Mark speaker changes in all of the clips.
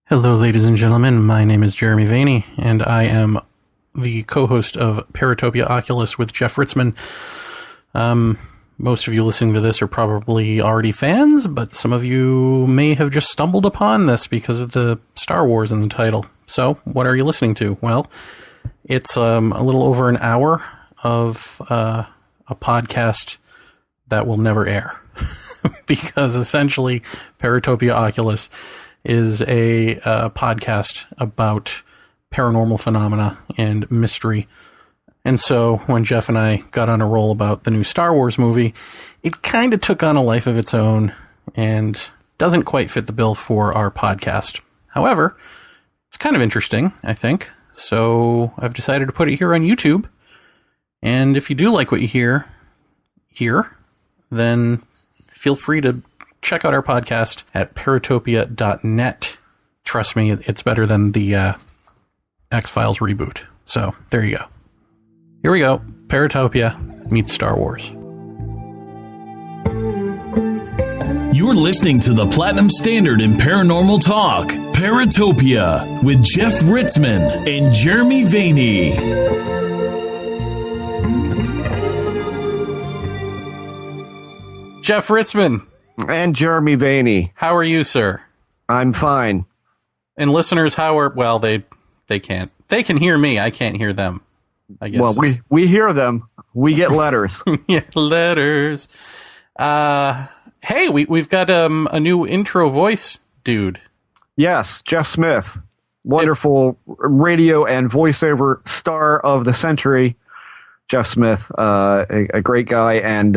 Speaker 1: Hello, ladies and gentlemen. My name is Jeremy Vaney, and I am the co-host of Paratopia Oculus with Jeff Ritzman. Most of you listening to this are probably already fans, but some of you may have just stumbled upon this because of the Star Wars in the title. So, what are you listening to? Well, it's a little over an hour of a podcast that will never air. Because essentially, Paratopia Oculus is a podcast about paranormal phenomena and mystery. And so when Jeff and I got on a roll about the new Star Wars movie, it kind of took on a life of its own and doesn't quite fit the bill for our podcast. However, it's kind of interesting, I think. So I've decided to put it here on YouTube. And if you do like what you hear here, then feel free to check out our podcast at paratopia.net. Trust me, it's better than the X-Files reboot. So, there you go. Here we go. Paratopia meets Star Wars.
Speaker 2: You're listening to the Platinum Standard in Paranormal Talk, Paratopia, with Jeff Ritzman and Jeremy Vaney.
Speaker 1: Jeff Ritzman.
Speaker 3: And Jeremy Vaney.
Speaker 1: How are you, sir?
Speaker 3: I'm fine.
Speaker 1: And listeners, how are... Well, they can't. They can hear me. I can't hear them, I guess.
Speaker 3: Well, we hear them. We get letters.
Speaker 1: Yeah, letters. Hey, we've got a new intro voice dude.
Speaker 3: Yes, Jeff Smith. Wonderful radio and voiceover star of the century. Jeff Smith, a great guy, and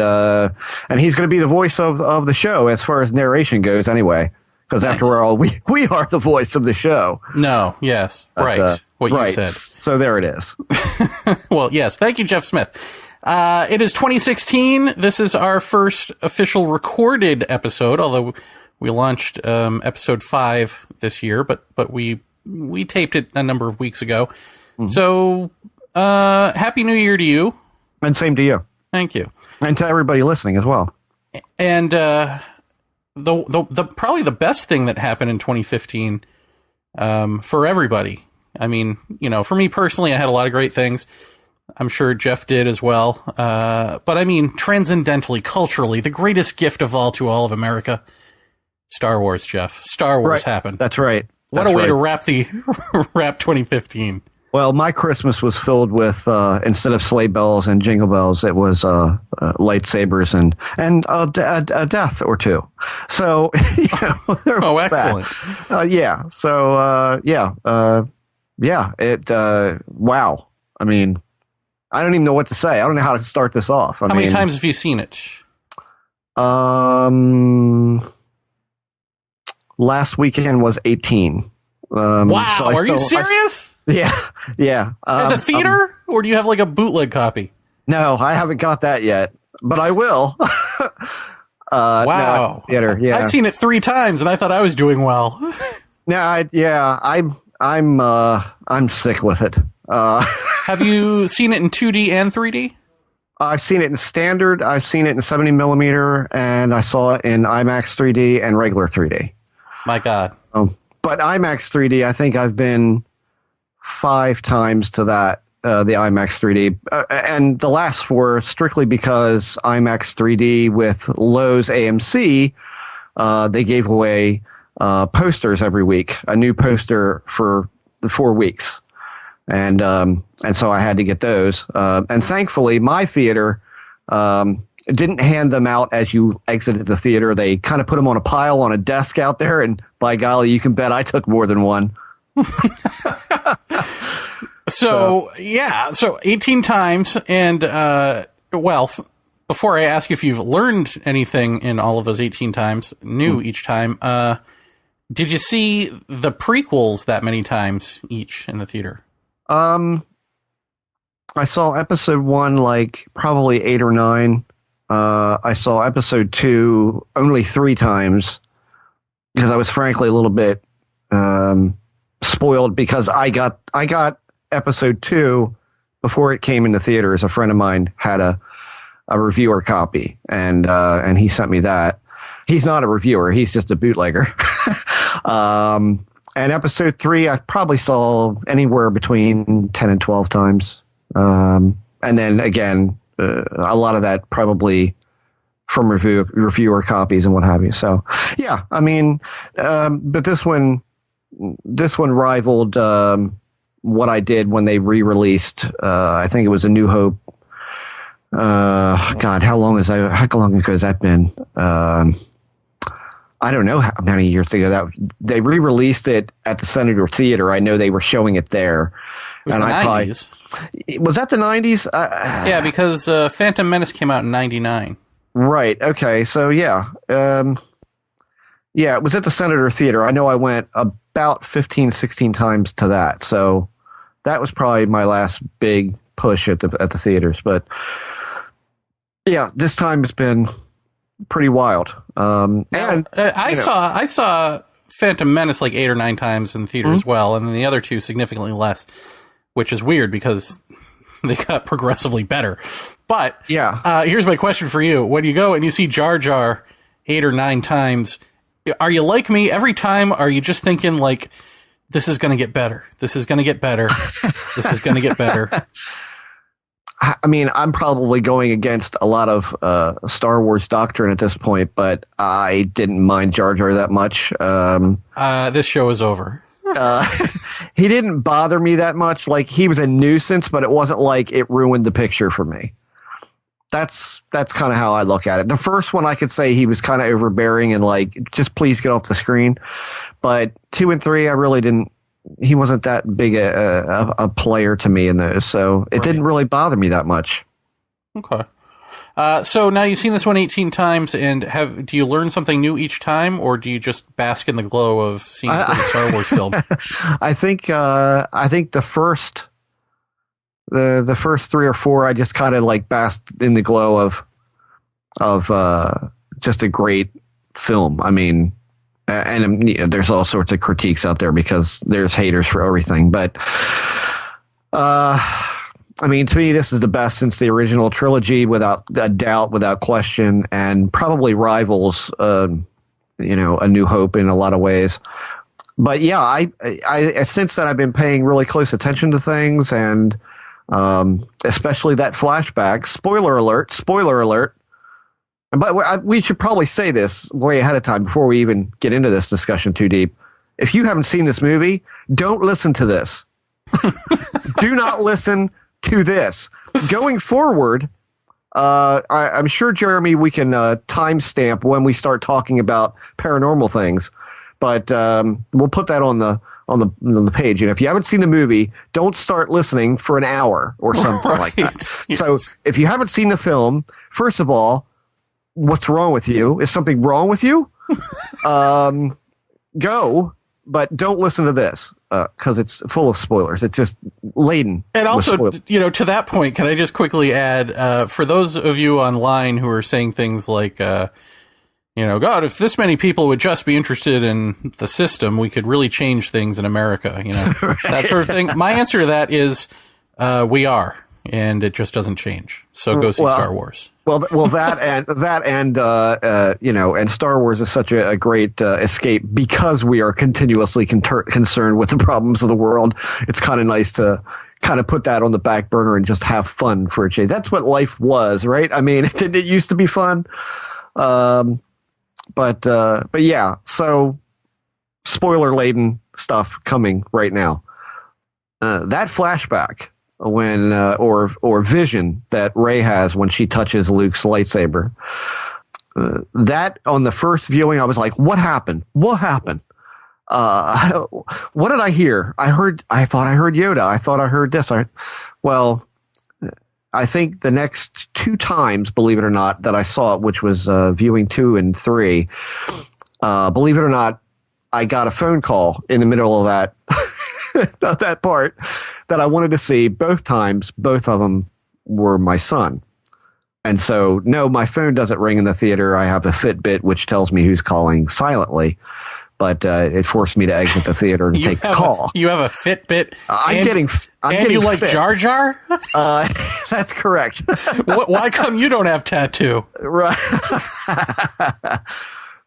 Speaker 3: he's going to be the voice of the show as far as narration goes, anyway. Because nice. After all, we are the voice of the show.
Speaker 1: No, yes, right. What you said.
Speaker 3: So there it is.
Speaker 1: Well, yes. Thank you, Jeff Smith. It is 2016. This is our first official recorded episode, although we launched episode 5 this year, but we taped it a number of weeks ago. Mm-hmm. So. Happy New Year to you.
Speaker 3: And same to you.
Speaker 1: Thank you.
Speaker 3: And to everybody listening as well.
Speaker 1: And the probably the best thing that happened in 2015 for everybody. I mean, for me personally, I had a lot of great things. I'm sure Jeff did as well. But I mean, transcendentally, culturally, the greatest gift of all to all of America, Star Wars, Jeff. Star Wars happened.
Speaker 3: That's right.
Speaker 1: What a way to wrap 2015.
Speaker 3: Well, my Christmas was filled with, instead of sleigh bells and jingle bells, it was lightsabers and a death or two. So,
Speaker 1: oh, excellent.
Speaker 3: Yeah. So, wow. I mean, I don't even know what to say. I don't know how to start this off.
Speaker 1: How many times have you seen it?
Speaker 3: Last weekend was 18.
Speaker 1: Wow. So are you serious?
Speaker 3: Yeah.
Speaker 1: At the theater? Or do you have like a bootleg copy?
Speaker 3: No, I haven't got that yet, but I will.
Speaker 1: Wow.
Speaker 3: No, theater, yeah.
Speaker 1: I've seen it 3 times and I thought I was doing well.
Speaker 3: I'm sick with it.
Speaker 1: Have you seen it in 2D and 3D?
Speaker 3: I've seen it in standard, I've seen it in 70 millimeter, and I saw it in IMAX 3D and regular 3D.
Speaker 1: My God.
Speaker 3: But IMAX 3D, I think I've been 5 times to that, the IMAX 3D. And the last 4, strictly because IMAX 3D with Lowe's AMC, they gave away posters every week, a new poster for the 4 weeks. And so I had to get those. And thankfully, my theater didn't hand them out as you exited the theater. They kind of put them on a pile on a desk out there, and by golly, you can bet I took more than one.
Speaker 1: So 18 times, and before I ask if you've learned anything in all of those 18 times, new each time, did you see the prequels that many times each in the theater?
Speaker 3: I saw episode 1 like probably 8 or 9. I saw episode 2 only 3 times because I was frankly a little bit spoiled because I got episode 2 before it came into theaters. A friend of mine had a reviewer copy, and he sent me that. He's not a reviewer; he's just a bootlegger. And episode 3, I probably saw anywhere between 10 and 12 times. And then again, a lot of that probably from reviewer copies and what have you. So yeah, I mean, but this one rivaled what I did when they re-released. I think it was A New Hope. God, how long ago has that been? I don't know how many years ago that they re-released it at the Senator Theater. I know they were showing it there.
Speaker 1: It was the 90s.
Speaker 3: Was that the 90s?
Speaker 1: Yeah, because Phantom Menace came out in 99.
Speaker 3: Right. Okay. So yeah. Yeah, it was at the Senator Theater. I know I went about 15, 16 times to that. So that was probably my last big push at the theaters. But yeah, this time it's been pretty wild.
Speaker 1: I saw Phantom Menace like 8 or 9 times in the theater as well, and then the other 2 significantly less, which is weird because they got progressively better. But
Speaker 3: yeah,
Speaker 1: here's my question for you: when you go and you see Jar Jar 8 or 9 times, are you like me every time? Are you just thinking like, this is going to get better? This is going to get better. This is going to get better.
Speaker 3: I mean, I'm probably going against a lot of Star Wars doctrine at this point, but I didn't mind Jar Jar that much.
Speaker 1: This show is over.
Speaker 3: He didn't bother me that much. Like, he was a nuisance, but it wasn't like it ruined the picture for me. That's kind of how I look at it. The first one, I could say he was kind of overbearing and like, just please get off the screen. But 2 and 3, I really didn't. He wasn't that big a player to me in those, so it didn't really bother me that much.
Speaker 1: Okay. So now you've seen this one 18 times, and do you learn something new each time, or do you just bask in the glow of seeing a Star Wars film?
Speaker 3: I think the first 3 or 4, I just kind of like basked in the glow of just a great film. I mean. And you know, there's all sorts of critiques out there because there's haters for everything. But, I mean, to me, this is the best since the original trilogy, without a doubt, without question, and probably rivals, A New Hope in a lot of ways. But yeah, I since then I've been paying really close attention to things, and especially that flashback. Spoiler alert. But we should probably say this way ahead of time before we even get into this discussion too deep. If you haven't seen this movie, don't listen to this. Do not listen to this. Going forward, I'm sure, Jeremy, we can timestamp when we start talking about paranormal things. But we'll put that on the page. And if you haven't seen the movie, don't start listening for an hour or something like that. Yes. So if you haven't seen the film, first of all, what's wrong with you? Is something wrong with you? Go, but don't listen to this because it's full of spoilers. It's just laden.
Speaker 1: And also, to that point, can I just quickly add, for those of you online who are saying things like, God, if this many people would just be interested in the system, we could really change things in America, right. That sort of thing. My answer to that is, we are, and it just doesn't change. So go see Star Wars.
Speaker 3: Well, and Star Wars is such a great escape because we are continuously concerned with the problems of the world. It's kind of nice to kind of put that on the back burner and just have fun for a change. That's what life was, right? I mean, it used to be fun. But yeah, so spoiler laden stuff coming right now. That flashback. When or vision that Rey has when she touches Luke's lightsaber. That on the first viewing, I was like, "What happened? What happened? What did I hear? I thought I heard Yoda. I thought I heard this. I think the next 2 times, believe it or not, that I saw it, which was viewing 2 and 3. Believe it or not, I got a phone call in the middle of that. Not that part that I wanted to see both times. Both of them were my son. And so, no, my phone doesn't ring in the theater. I have a Fitbit, which tells me who's calling silently. But it forced me to exit the theater and take the call.
Speaker 1: You have a Fitbit?
Speaker 3: I'm getting
Speaker 1: you like
Speaker 3: fit.
Speaker 1: Jar Jar?
Speaker 3: That's correct.
Speaker 1: Why come you don't have tattoo?
Speaker 3: Right.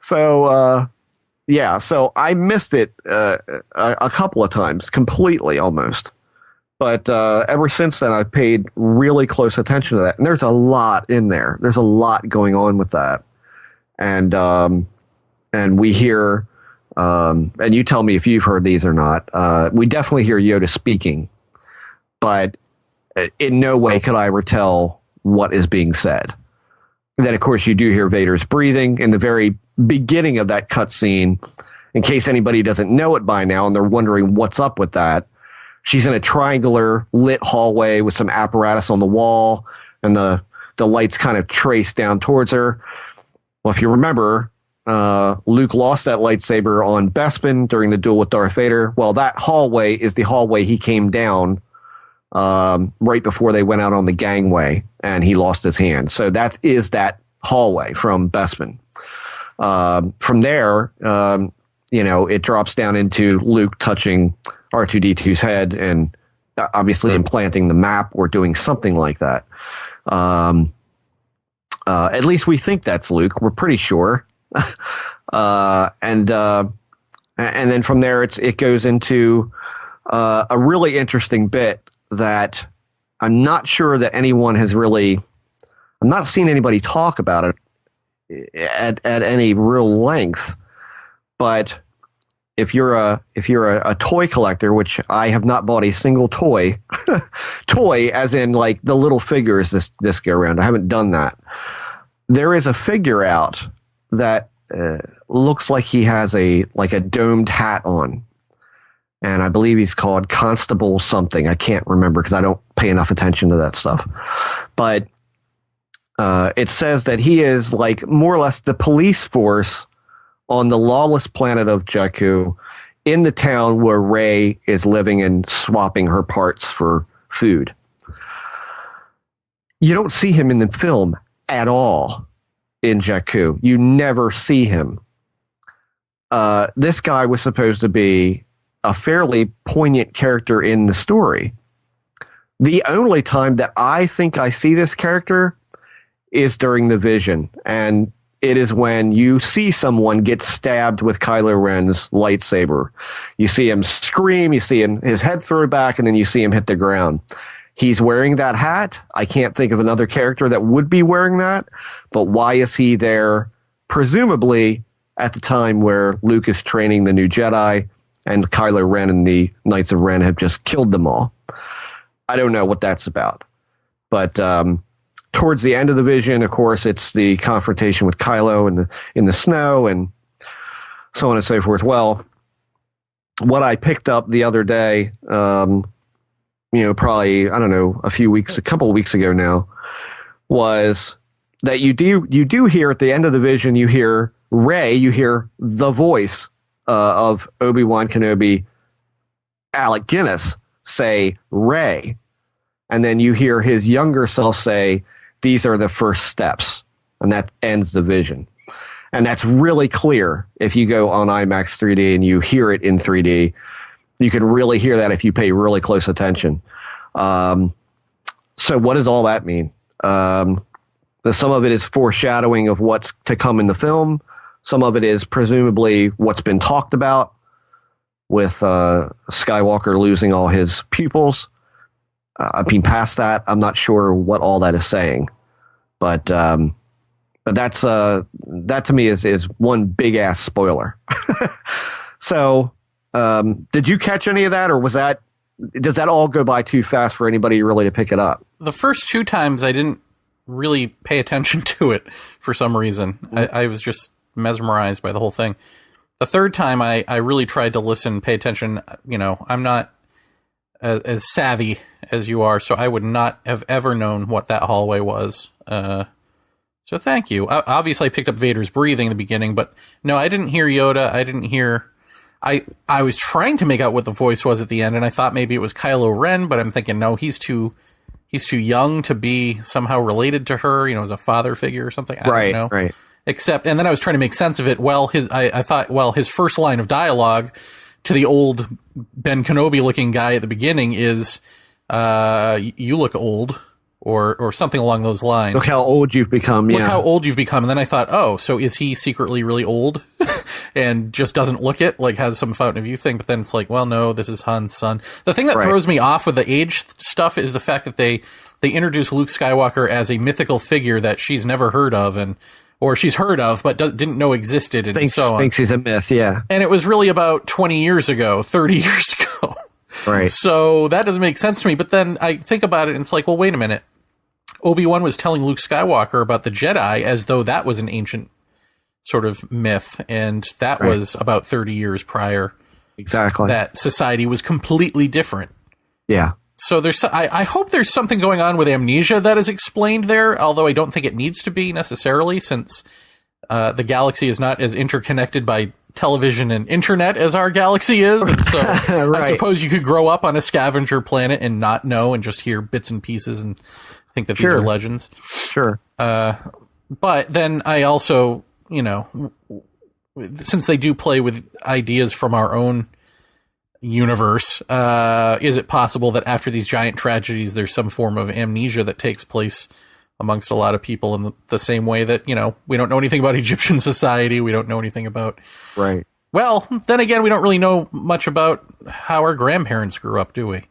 Speaker 3: So, Yeah, so I missed it a couple of times, completely almost. But ever since then, I've paid really close attention to that. And there's a lot in there. There's a lot going on with that. And we hear, and you tell me if you've heard these or not, we definitely hear Yoda speaking. But in no way could I ever tell what is being said. And then, of course, you do hear Vader's breathing in the very beginning of that cutscene. In case anybody doesn't know it by now and they're wondering what's up with that, she's in a triangular lit hallway with some apparatus on the wall, and the lights kind of trace down towards her. Well, if you remember, Luke lost that lightsaber on Bespin during the duel with Darth Vader. Well, that hallway is the hallway he came down right before they went out on the gangway, and he lost his hand. So that is that hallway from Bespin. From there, it drops down into Luke touching R2-D2's head and obviously implanting the map or doing something like that. At least we think that's Luke. We're pretty sure. And then from there, it goes into a really interesting bit that I'm not sure that anyone has really. I'm not seeing anybody talk about it at any real length. But if you're a toy collector, which I have not bought a single toy as in like the little figures this go around. I haven't done that. There is a figure out that looks like he has a domed hat on. And I believe he's called Constable something. I can't remember because I don't pay enough attention to that stuff. But it says that he is like more or less the police force on the lawless planet of Jakku in the town where Rey is living and swapping her parts for food. You don't see him in the film at all in Jakku. You never see him. This guy was supposed to be a fairly poignant character in the story. The only time that I think I see this character is during the vision, and it is when you see someone get stabbed with Kylo Ren's lightsaber. You see him scream, you see his head throw back, and then you see him hit the ground. He's wearing that hat. I can't think of another character that would be wearing that, but why is he there? Presumably at the time where Luke is training the new Jedi, and Kylo Ren and the Knights of Ren have just killed them all. I don't know what that's about. But towards the end of the vision, of course, it's the confrontation with Kylo in the snow and so on and so forth. Well, what I picked up the other day, probably, I don't know, a couple of weeks ago now, was that you do hear at the end of the vision, you hear Rey, you hear the voice of Obi-Wan Kenobi, Alec Guinness, say Rey. And then you hear his younger self say, these are the first steps. And that ends the vision. And that's really clear if you go on IMAX 3D and you hear it in 3D. You can really hear that if you pay really close attention. So what does all that mean? Some of it is foreshadowing of what's to come in the film. Some of it is presumably what's been talked about with Skywalker losing all his pupils. I mean, past that, I'm not sure what all that is saying, but that's that to me is one big ass spoiler. So, did you catch any of that, or does that all go by too fast for anybody really to pick it up?
Speaker 1: The first two times I didn't really pay attention to it for some reason. I was just mesmerized by the whole thing. The third time I really tried to listen, pay attention. I'm not as savvy as you are, so I would not have ever known what that hallway was. So thank you. Obviously, I picked up Vader's breathing in the beginning, but no, I didn't hear Yoda. I didn't hear... I was trying to make out what the voice was at the end, and I thought maybe it was Kylo Ren, but I'm thinking, no, he's too young to be somehow related to her, as a father figure or something. I don't know.
Speaker 3: Right.
Speaker 1: Except, and then I was trying to make sense of it. Well, I thought, his first line of dialogue to the old Ben Kenobi looking guy at the beginning is, you look old, or something along those lines.
Speaker 3: Look how old you've become.
Speaker 1: Look how old you've become. And then I thought, oh, so is he secretly really old? and just doesn't look it, like has some fountain of youth thing. But then it's like, well, no, this is Han's son. The thing that throws me off with the age stuff is the fact that they introduce Luke Skywalker as a mythical figure that she's never heard of, or she's heard of, but didn't know existed, and so on.
Speaker 3: Thinks he's a myth, yeah.
Speaker 1: And it was really about 20 years ago, 30 years ago.
Speaker 3: Right.
Speaker 1: So that doesn't make sense to me. But then I think about it, and it's like, well, wait a minute. Obi-Wan was telling Luke Skywalker about the Jedi as though that was an ancient sort of myth, and that was about 30 years prior.
Speaker 3: Exactly.
Speaker 1: That society was completely different.
Speaker 3: Yeah.
Speaker 1: So I hope there's something going on with amnesia that is explained there, although I don't think it needs to be necessarily, since the galaxy is not as interconnected by television and internet as our galaxy is. And so I suppose you could grow up on a scavenger planet and not know and just hear bits and pieces and think that these are legends.
Speaker 3: Sure.
Speaker 1: But then I also, since they do play with ideas from our own universe, is it possible that after these giant tragedies, there's some form of amnesia that takes place amongst a lot of people in the same way that, we don't know anything about Egyptian society. We don't know anything about...
Speaker 3: Right.
Speaker 1: Well, then again, we don't really know much about how our grandparents grew up, do we?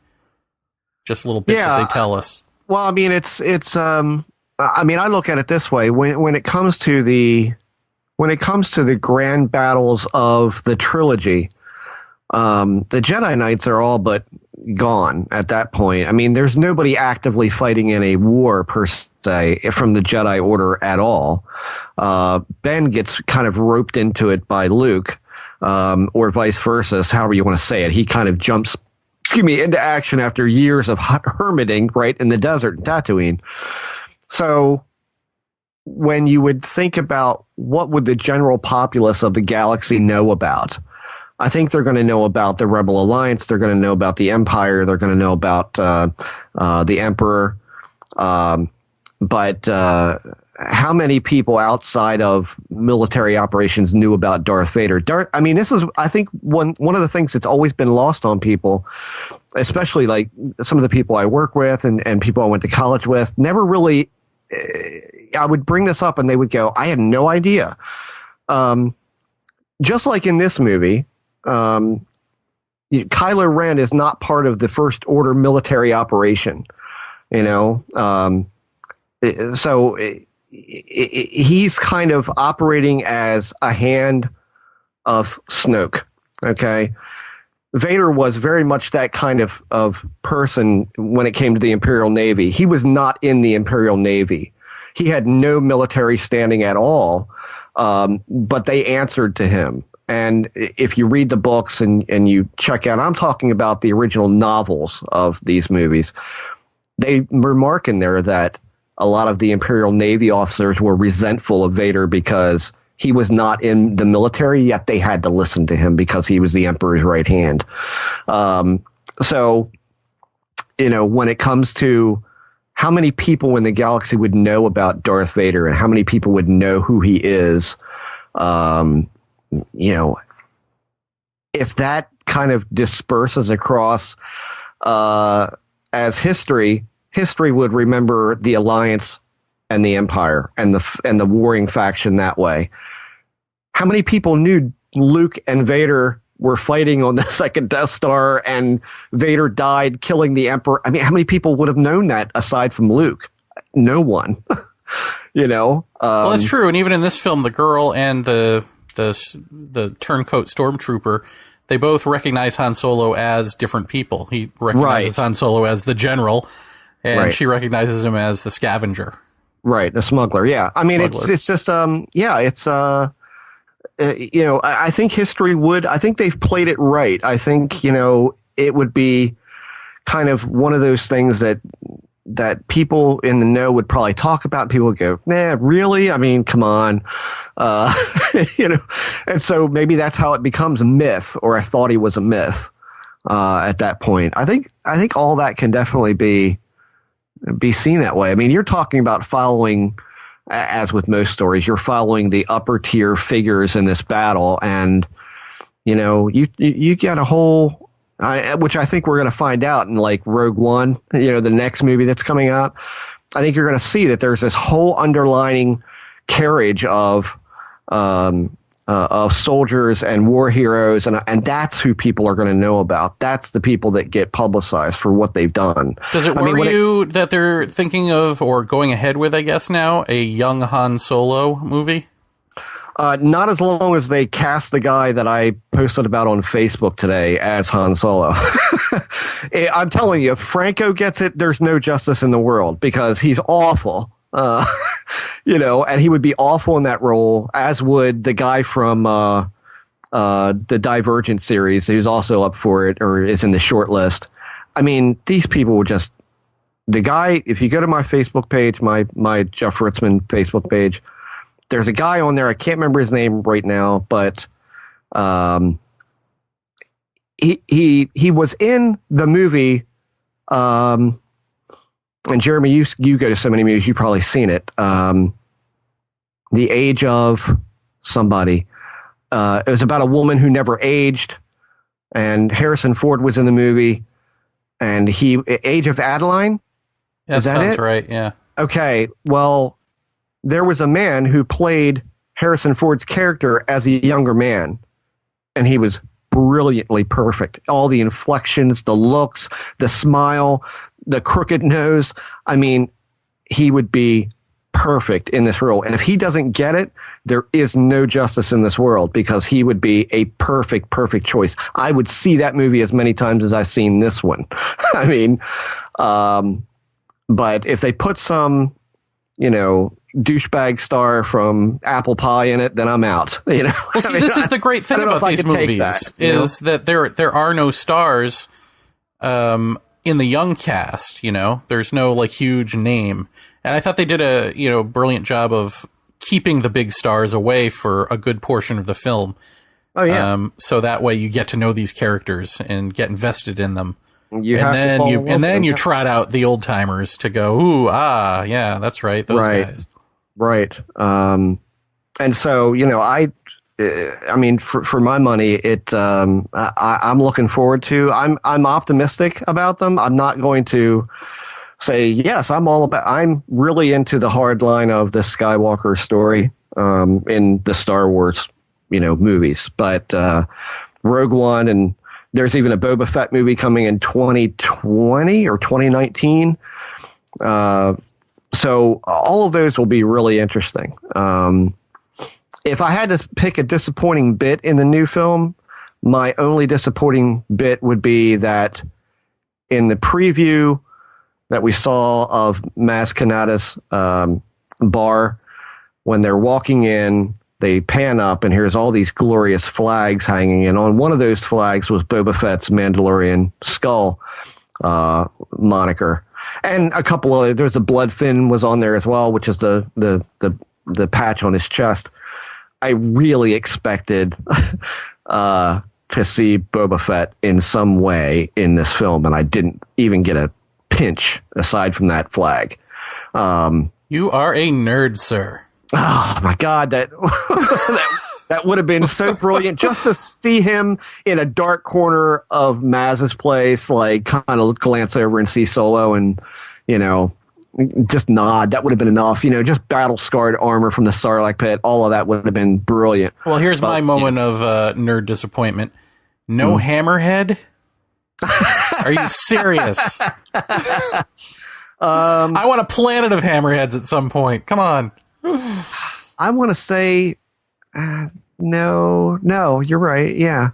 Speaker 1: Just little bits that they tell us.
Speaker 3: Well, I mean, I look at it this way. When it comes to the grand battles of the trilogy, the Jedi Knights are all but gone at that point. I mean, there's nobody actively fighting in a war per se from the Jedi Order at all. Ben gets kind of roped into it by Luke, or vice versa, however you want to say it. He kind of jumps, into action after years of hermiting, right, in the desert in Tatooine. So when you would think about what would the general populace of the galaxy know about, I think they're going to know about the Rebel Alliance. They're going to know about the Empire. They're going to know about the Emperor. But how many people outside of military operations knew about Darth Vader? This is, I think, one of the things that's always been lost on people, especially like some of the people I work with and people I went to college with, never really. I would bring this up and they would go, I had no idea. Just like in this movie, Kylo Ren is not part of the First Order military operation, so he's kind of operating as a hand of Snoke. Okay. Vader was very much that kind of person when it came to the Imperial Navy. He was not in the Imperial Navy. He had no military standing at all, but they answered to him. And if you read the books and you check out, I'm talking about the original novels of these movies, they remark in there that a lot of the Imperial Navy officers were resentful of Vader because he was not in the military, yet they had to listen to him because he was the Emperor's right hand. So, when it comes to how many people in the galaxy would know about Darth Vader and how many people would know who he is, if that kind of disperses across as history would remember the Alliance and the Empire and the warring faction that way. How many people knew Luke and Vader were fighting on the second Death Star and Vader died killing the Emperor? I mean, how many people would have known that aside from Luke? No one. Well,
Speaker 1: that's true. And even in this film, the girl and the turncoat stormtrooper, they both recognize Han Solo as different people. He recognizes Han Solo as the general, and she recognizes him as the scavenger. Right,
Speaker 3: the smuggler. Yeah, I mean, it's just I think history would. I think they've played it right. I think it would be kind of one of those things that people in the know would probably talk about. People would go, "Nah, really? I mean, come on," And so maybe that's how it becomes a myth, or I thought he was a myth at that point. I think all that can definitely be seen that way. I mean, you're talking about following, as with most stories, you're following the upper tier figures in this battle, and you get a whole, which I think we're going to find out in like Rogue One, the next movie that's coming out. I think you're going to see that there's this whole underlining carriage of of soldiers and war heroes, and that's who people are going to know about. That's the people that get publicized for what they've done.
Speaker 1: Does it worry you that they're thinking of, or going ahead with, I guess now, a young Han Solo movie?
Speaker 3: Not as long as they cast the guy that I posted about on Facebook today as Han Solo. I'm telling you, if Franco gets it, there's no justice in the world, because he's awful. And he would be awful in that role, as would the guy from the Divergent series, who's also up for it or is in the short list. I mean, these people would just... The guy, if you go to my Facebook page, my Jeff Ritzman Facebook page, there's a guy on there, I can't remember his name right now, but he was in the movie, and Jeremy, you go to so many movies, you've probably seen it. The Age of somebody. It was about a woman who never aged, and Harrison Ford was in the movie, and Age of Adeline?
Speaker 1: That sounds right, yeah.
Speaker 3: Okay, well, there was a man who played Harrison Ford's character as a younger man, and he was brilliantly perfect. All the inflections, the looks, the smile, the crooked nose. I mean, he would be perfect in this role. And if he doesn't get it, there is no justice in this world, because he would be a perfect choice. I would see that movie as many times as I've seen this one. I mean, but if they put some, douchebag star from Apple Pie in it, then I'm out.
Speaker 1: Well, see, this is the great thing about these movies that there are no stars in the young cast. There's no huge name, and I thought they did a brilliant job of keeping the big stars away for a good portion of the film.
Speaker 3: Oh yeah.
Speaker 1: So that way you get to know these characters and get invested in them. You trot out the old timers to go, ooh, yeah, that's right, those guys.
Speaker 3: Right. And so, I mean, for my money, I'm looking forward to, I'm optimistic about them. I'm not going to say, yes, I'm really into the hard line of the Skywalker story, in the Star Wars, movies, but, Rogue One, and there's even a Boba Fett movie coming in 2020 or 2019. So all of those will be really interesting. If I had to pick a disappointing bit in the new film, my only disappointing bit would be that in the preview that we saw of Maz Kanata's bar, when they're walking in, they pan up and here's all these glorious flags hanging, and on one of those flags was Boba Fett's Mandalorian skull moniker, and a couple of there's a blood fin was on there as well, which is the patch on his chest. I really expected to see Boba Fett in some way in this film, and I didn't even get a pinch aside from that flag.
Speaker 1: You are a nerd, sir.
Speaker 3: Oh my God, that would have been so brilliant, just to see him in a dark corner of Maz's place, kind of glance over and see Solo and, just nod. That would have been enough, just battle scarred armor from the Sarlacc pit. All of that would have been brilliant.
Speaker 1: Well, here's my moment of nerd disappointment. No Hammerhead? Are you serious? I want a planet of Hammerheads at some point. Come on.
Speaker 3: I want to say, no, you're right. Yeah.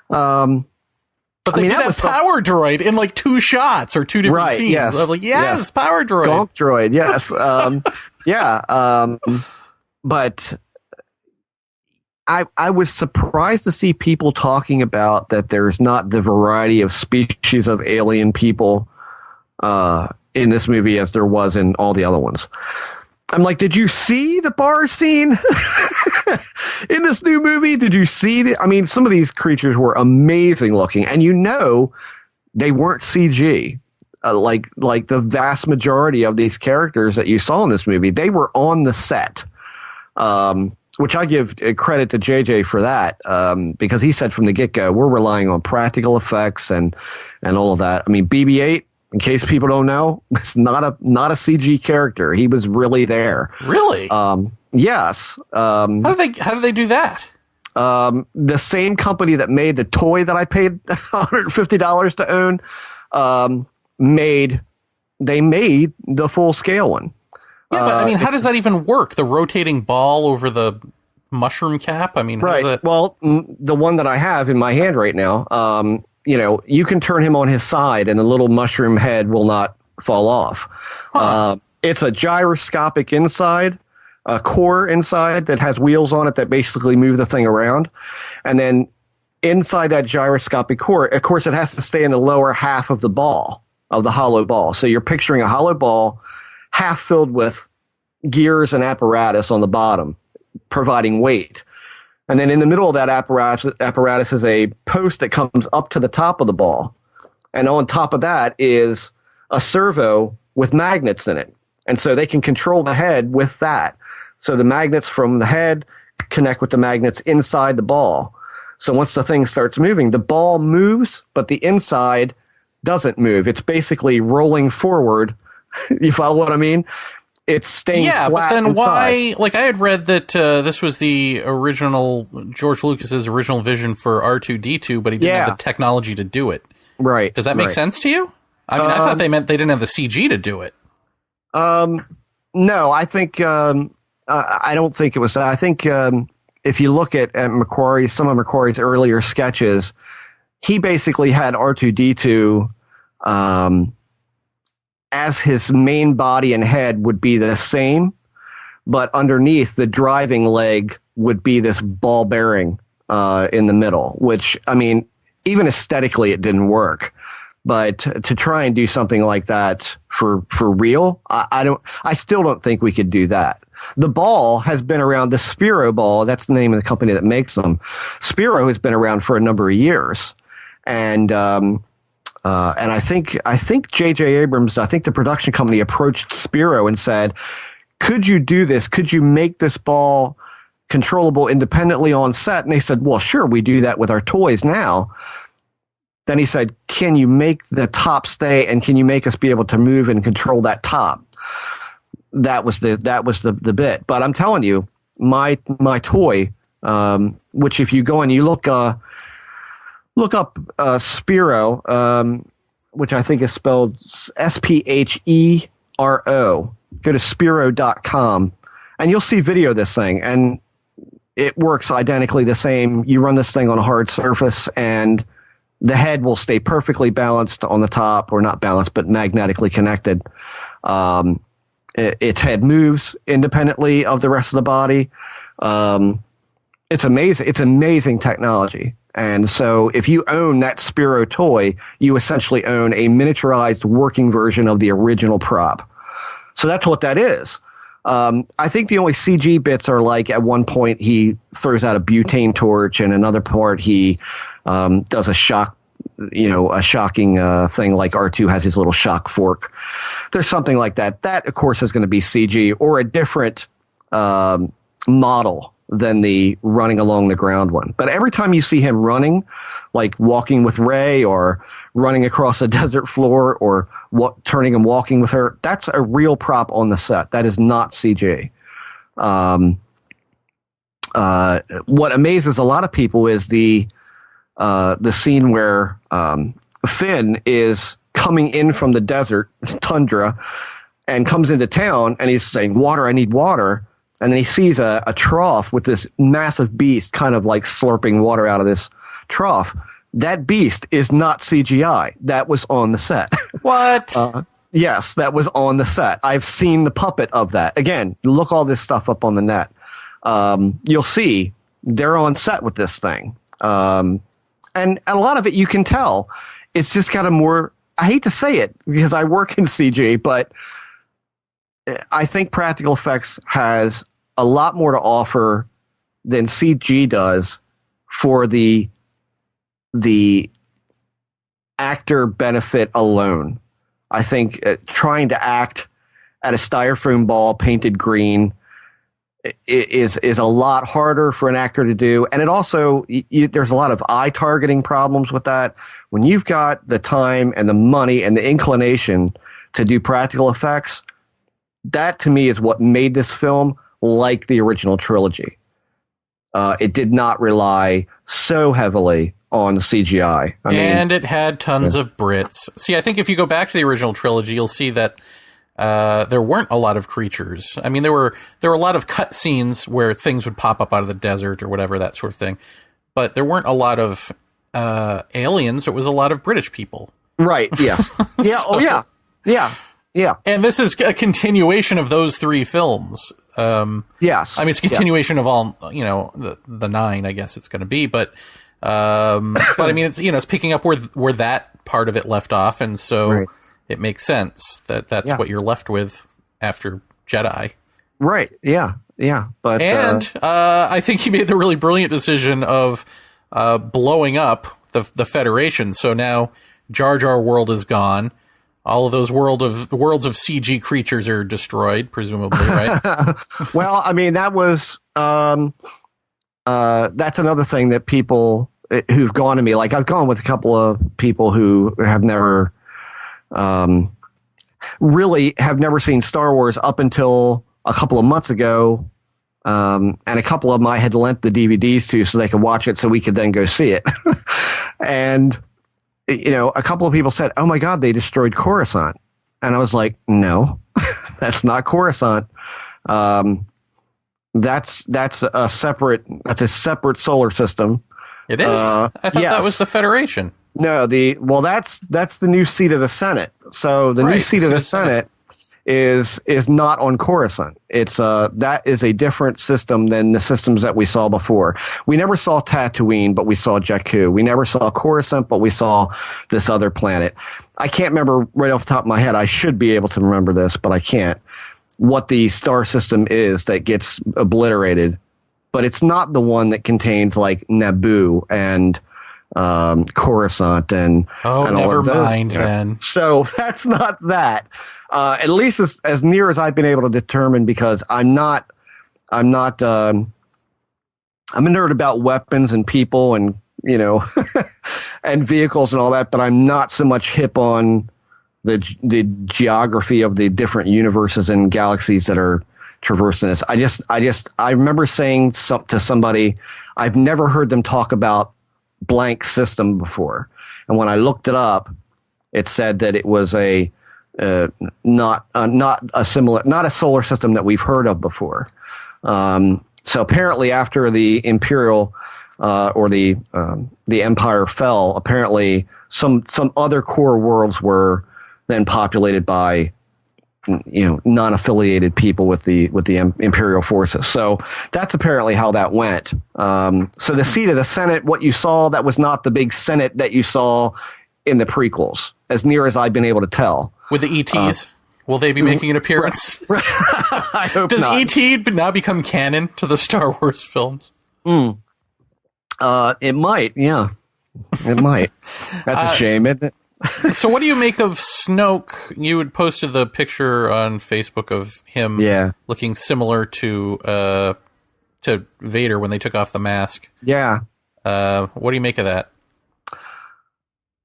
Speaker 1: But they did have Power Droid in 2 shots or 2 different scenes.
Speaker 3: Yes,
Speaker 1: I was like, yes, Power Droid.
Speaker 3: Gonk Droid, yes. Yeah. But I was surprised to see people talking about that there's not the variety of species of alien people in this movie as there was in all the other ones. I'm like, did you see the bar scene in this new movie? Did you see some of these creatures were amazing looking, and they weren't CG. Like the vast majority of these characters that you saw in this movie, they were on the set. Which I give credit to JJ for that, because he said from the get-go, we're relying on practical effects and all of that. BB-8, in case people don't know, it's not a CG character. He was really there.
Speaker 1: Really?
Speaker 3: Yes.
Speaker 1: How do they do that?
Speaker 3: The same company that made the toy that I paid $150 to own made the full scale one.
Speaker 1: Yeah, but I mean, how does that even work? The rotating ball over the mushroom cap? I mean,
Speaker 3: right. Well, the one that I have in my hand right now, you can turn him on his side and the little mushroom head will not fall off.
Speaker 1: Huh.
Speaker 3: It's a gyroscopic inside, a core inside that has wheels on it that basically move the thing around. And then inside that gyroscopic core, of course, it has to stay in the lower half of the ball, of the hollow ball. So you're picturing a hollow ball half filled with gears and apparatus on the bottom, providing weight. And then in the middle of that apparatus is a post that comes up to the top of the ball. And on top of that is a servo with magnets in it. And so they can control the head with that. So the magnets from the head connect with the magnets inside the ball. So once the thing starts moving, the ball moves, but the inside doesn't move. It's basically rolling forward. You follow what I mean? It's staying flat
Speaker 1: but then
Speaker 3: inside.
Speaker 1: why? Like, I had read that this was the original George Lucas's original vision for R2-D2, but he didn't have the technology to do it.
Speaker 3: Right.
Speaker 1: Does that make sense to you? I mean, I thought they meant they didn't have the CG to do it.
Speaker 3: No, I think I don't think it was that. I think if you look at Macquarie, some of Macquarie's earlier sketches, he basically had R2-D2 as his main body and head would be the same, but underneath the driving leg would be this ball bearing in the middle, which, I mean, even aesthetically it didn't work. But to try and do something like that for real, I still don't think we could do that. The ball has been around, the Spiro ball, that's the name of the company that makes them. Spiro has been around for a number of years. And I think J.J. Abrams, I think the production company approached Spiro and said, could you do this? Could you make this ball controllable independently on set? And they said, well, sure, we do that with our toys now. Then he said, can you make the top stay and can you make us be able to move and control that top? That was the bit. But I'm telling you, my toy, which if you go and you look up Spiro, which I think is spelled Spero. Go to Spiro.com and you'll see video of this thing. And it works identically the same. You run this thing on a hard surface and the head will stay perfectly balanced on the top, or not balanced, but magnetically connected. Its head moves independently of the rest of the body. It's amazing. It's amazing technology. And so if you own that Spiro toy, you essentially own a miniaturized working version of the original prop. So that's what that is. I think the only CG bits are like at one point he throws out a butane torch, and another part he does a shocking thing like R2 has his little shock fork. There's something like that. That, of course, is going to be CG or a different model than the running along the ground one. But every time you see him running, like walking with Rey or running across a desert floor or turning and walking with her, that's a real prop on the set. That is not CG. What amazes a lot of people is the scene where Finn is coming in from the desert tundra and comes into town and he's saying, water, I need water. And then he sees a trough with this massive beast kind of like slurping water out of this trough. That beast is not CGI. That was on the set.
Speaker 1: What?
Speaker 3: Yes, that was on the set. I've seen the puppet of that. Again, look all this stuff up on the net. You'll see they're on set with this thing. And a lot of it you can tell. It's just got a more, I hate to say it because I work in CG, but I think practical effects has a lot more to offer than CG does for the actor benefit alone. I think trying to act at a styrofoam ball painted green is a lot harder for an actor to do. And it also, there's a lot of eye targeting problems with that. When you've got the time and the money and the inclination to do practical effects, that to me is what made this film like the original trilogy. it did not rely so heavily on CGI.
Speaker 1: And it had tons of Brits. See, I think if you go back to the original trilogy, you'll see that there weren't a lot of creatures. I mean, there were a lot of cut scenes where things would pop up out of the desert or whatever, that sort of thing. But there weren't a lot of aliens. It was a lot of British people.
Speaker 3: Right. Yeah. Yeah. Oh, yeah. Yeah. Yeah.
Speaker 1: And this is a continuation of those 3 films.
Speaker 3: Yes.
Speaker 1: I mean, it's a continuation of all, the 9, I guess it's going to be. But I mean, it's picking up where that part of it left off. And so it makes sense that that's what you're left with after Jedi. Right.
Speaker 3: Yeah. Yeah. But
Speaker 1: I think he made the really brilliant decision of blowing up the Federation. So now Jar Jar World is gone. All of those worlds of CG creatures are destroyed, presumably, right?
Speaker 3: Well, I mean, that was that's another thing that people who've gone to me, like I've gone with a couple of people who have never really have never seen Star Wars up until a couple of months ago. And a couple of them I had lent the DVDs to so they could watch it so we could then go see it. And a couple of people said, "Oh my God, they destroyed Coruscant," and I was like, "No, that's not Coruscant. That's a separate solar system."
Speaker 1: It is. I thought that was the Federation.
Speaker 3: No, that's the new seat of the Senate. So the new seat of the Senate is not on Coruscant. It's that is a different system than the systems that we saw before. We never saw Tatooine, but we saw Jakku. We never saw Coruscant, but we saw this other planet. I can't remember right off the top of my head. I should be able to remember this, but I can't. What the star system is that gets obliterated, but it's not the one that contains like Naboo and Coruscant and
Speaker 1: never mind then.
Speaker 3: So that's not that. At least as near as I've been able to determine, because I'm a nerd about weapons and people and and vehicles and all that, but I'm not so much hip on the geography of the different universes and galaxies that are traversing this. I remember saying to somebody, I've never heard them talk about blank system before, and when I looked it up, it said that it was not a solar system that we've heard of before. So apparently, after the Imperial or the Empire fell, apparently some other core worlds were then populated by non-affiliated people with the Imperial forces. So that's apparently how that went. So the seat of the Senate, what you saw, that was not the big Senate that you saw in the prequels, as near as I've been able to tell.
Speaker 1: With the ETs, will they be making an appearance?
Speaker 3: I hope
Speaker 1: Does
Speaker 3: not.
Speaker 1: ET now become canon to the Star Wars films?
Speaker 3: It might, yeah. It might. That's a shame, isn't it?
Speaker 1: So what do you make of Snoke? You had posted the picture on Facebook of him looking similar to Vader when they took off the mask.
Speaker 3: Yeah.
Speaker 1: What do you make of that?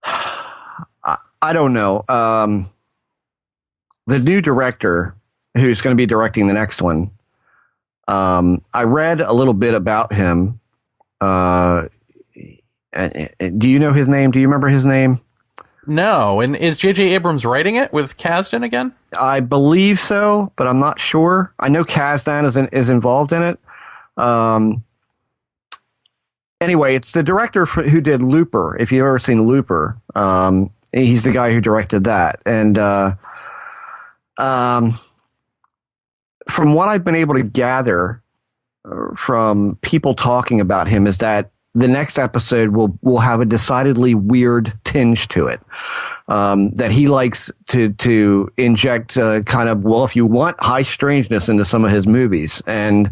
Speaker 3: I don't know. The new director who's going to be directing the next one, I read a little bit about him. Do you know his name? Do you remember his name?
Speaker 1: No. And is J.J. Abrams writing it with Kasdan again?
Speaker 3: I believe so, but I'm not sure. I know Kasdan is involved in it. Anyway, it's the director who did Looper. If you've ever seen Looper, he's the guy who directed that. And from what I've been able to gather from people talking about him is that the next episode will have a decidedly weird tinge to it. That he likes to inject kind of, well, if you want, high strangeness into some of his movies. And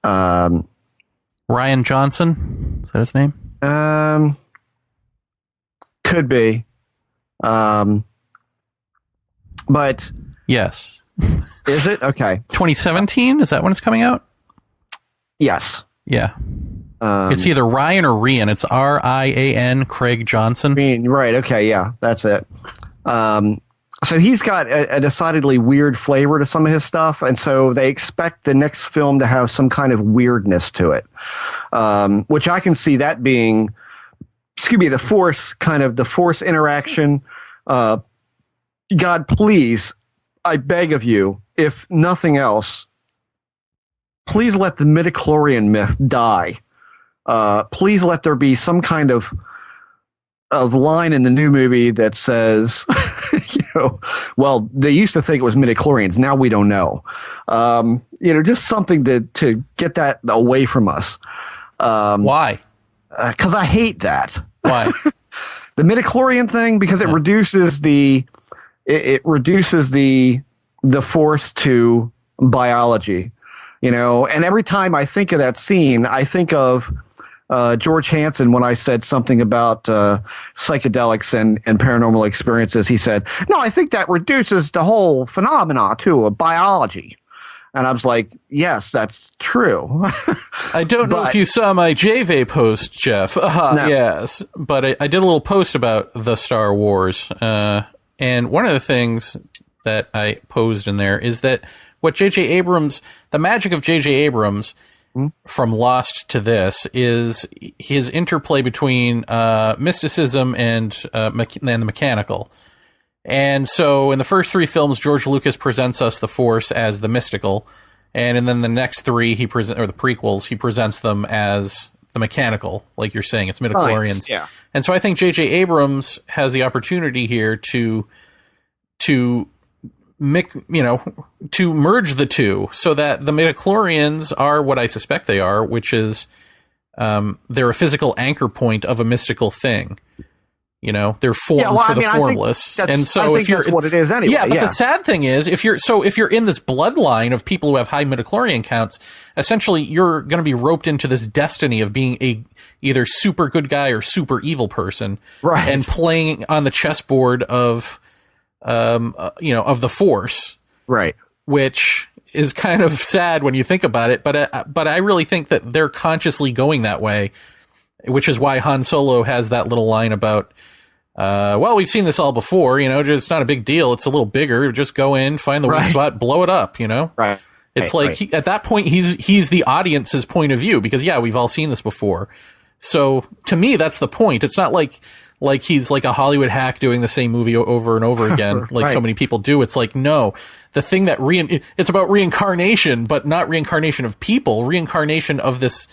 Speaker 1: Ryan Johnson, is that his name?
Speaker 3: Could be. But
Speaker 1: yes.
Speaker 3: Is it? Okay.
Speaker 1: 2017? Is that when it's coming out?
Speaker 3: Yes.
Speaker 1: Yeah. It's either Ryan or Rian. It's Rian, Craig Johnson.
Speaker 3: Right. Okay. Yeah, that's it. I so he's got a decidedly weird flavor to some of his stuff, and so they expect the next film to have some kind of weirdness to it, which I can see that being, the Force interaction. God, please, I beg of you, if nothing else, please let the midichlorian myth die. Please let there be some kind of line in the new movie that says, well, they used to think it was midichlorians. Now we don't know. Just something to get that away from us.
Speaker 1: Why?
Speaker 3: Because I hate that.
Speaker 1: Why?
Speaker 3: The midichlorian thing, because it reduces the Force to biology, and every time I think of that scene, I think of George Hansen when I said something about psychedelics and paranormal experiences. He said, no, I think that reduces the whole phenomena to a biology. And I was like, yes, that's true.
Speaker 1: I don't know if you saw my JV post, Jeff. No. Yes, but I did a little post about the Star Wars. And one of the things that I posed in there is that what J.J. Abrams, the magic of J.J. Abrams from Lost to this is his interplay between mysticism and the mechanical. And so in the first three films, George Lucas presents us the Force as the mystical. And then the next three, the prequels, he presents them as the mechanical. Like you're saying, it's midichlorians.
Speaker 3: Nice. Yeah.
Speaker 1: And so I think J.J. Abrams has the opportunity here to merge the two so that the midichlorians are what I suspect they are, which is they're a physical anchor point of a mystical thing. They're formed for the formless.
Speaker 3: And so if that's what it is anyway.
Speaker 1: Yeah, but the sad thing is, if you're in this bloodline of people who have high midichlorian counts, essentially you're going to be roped into this destiny of being a either super good guy or super evil person,
Speaker 3: right? And
Speaker 1: playing on the chessboard of the Force,
Speaker 3: right?
Speaker 1: Which is kind of sad when you think about it. But I really think that they're consciously going that way, which is why Han Solo has that little line about, well, we've seen this all before, it's not a big deal. It's a little bigger. Just go in, find the weak spot, blow it up,
Speaker 3: Right.
Speaker 1: It's at that point, he's the audience's point of view because, we've all seen this before. So to me, that's the point. It's not like he's like a Hollywood hack doing the same movie over and over again, like so many people do. It's like, no, the thing that it's about reincarnation, but not reincarnation of people, reincarnation of this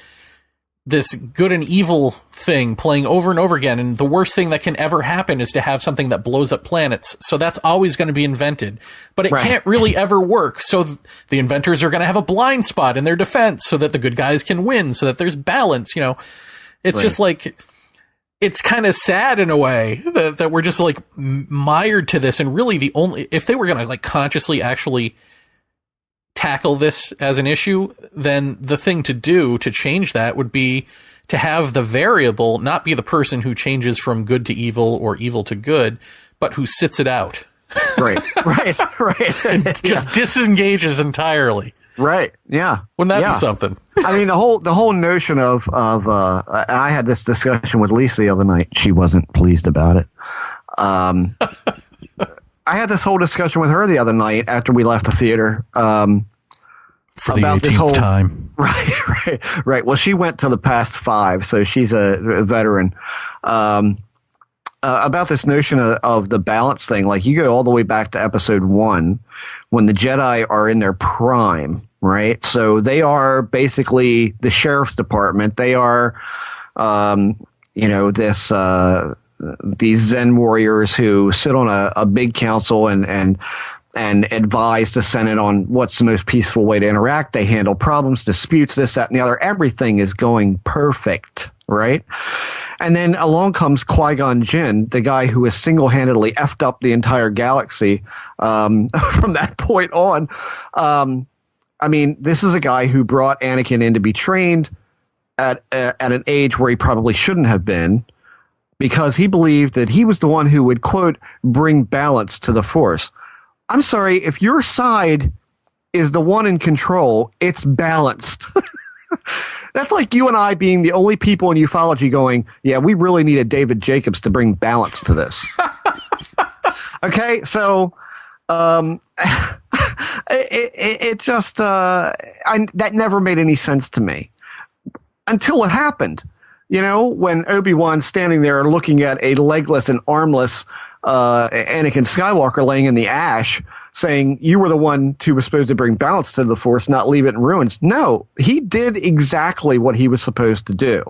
Speaker 1: good and evil thing playing over and over again. And the worst thing that can ever happen is to have something that blows up planets. So that's always going to be invented, but it can't really ever work. So the inventors are going to have a blind spot in their defense so that the good guys can win, so that there's balance. It's just like, it's kind of sad in a way that we're just like mired to this. And really if they were going to like consciously actually tackle this as an issue, then the thing to do to change that would be to have the variable not be the person who changes from good to evil or evil to good, but who sits it out.
Speaker 3: Right.
Speaker 1: And just disengages entirely.
Speaker 3: Right. Yeah.
Speaker 1: Wouldn't that be something?
Speaker 3: I mean, the whole notion of I had this discussion with Lisa the other night. She wasn't pleased about it. I had this whole discussion with her the other night after we left the theater.
Speaker 1: For the 18th time.
Speaker 3: Right. Well, she went to the past 5, so she's a veteran. About this notion of the balance thing, like you go all the way back to episode 1 when the Jedi are in their prime, right? So they are basically the sheriff's department. They are, these Zen warriors who sit on a big council and advise the Senate on what's the most peaceful way to interact. They handle problems, disputes, this, that, and the other. Everything is going perfect, right? And then along comes Qui-Gon Jinn, the guy who has single-handedly effed up the entire galaxy from that point on. I mean, this is a guy who brought Anakin in to be trained at an age where he probably shouldn't have been, because he believed that he was the one who would, quote, bring balance to the Force. I'm sorry, if your side is the one in control, it's balanced. That's like you and I being the only people in ufology going, yeah, we really needed David Jacobs to bring balance to this. Okay, so it just that never made any sense to me until it happened. You know, when Obi-Wan's standing there looking at a legless and armless Anakin Skywalker laying in the ash, saying, "You were the one who was supposed to bring balance to the Force, not leave it in ruins." No, he did exactly what he was supposed to do.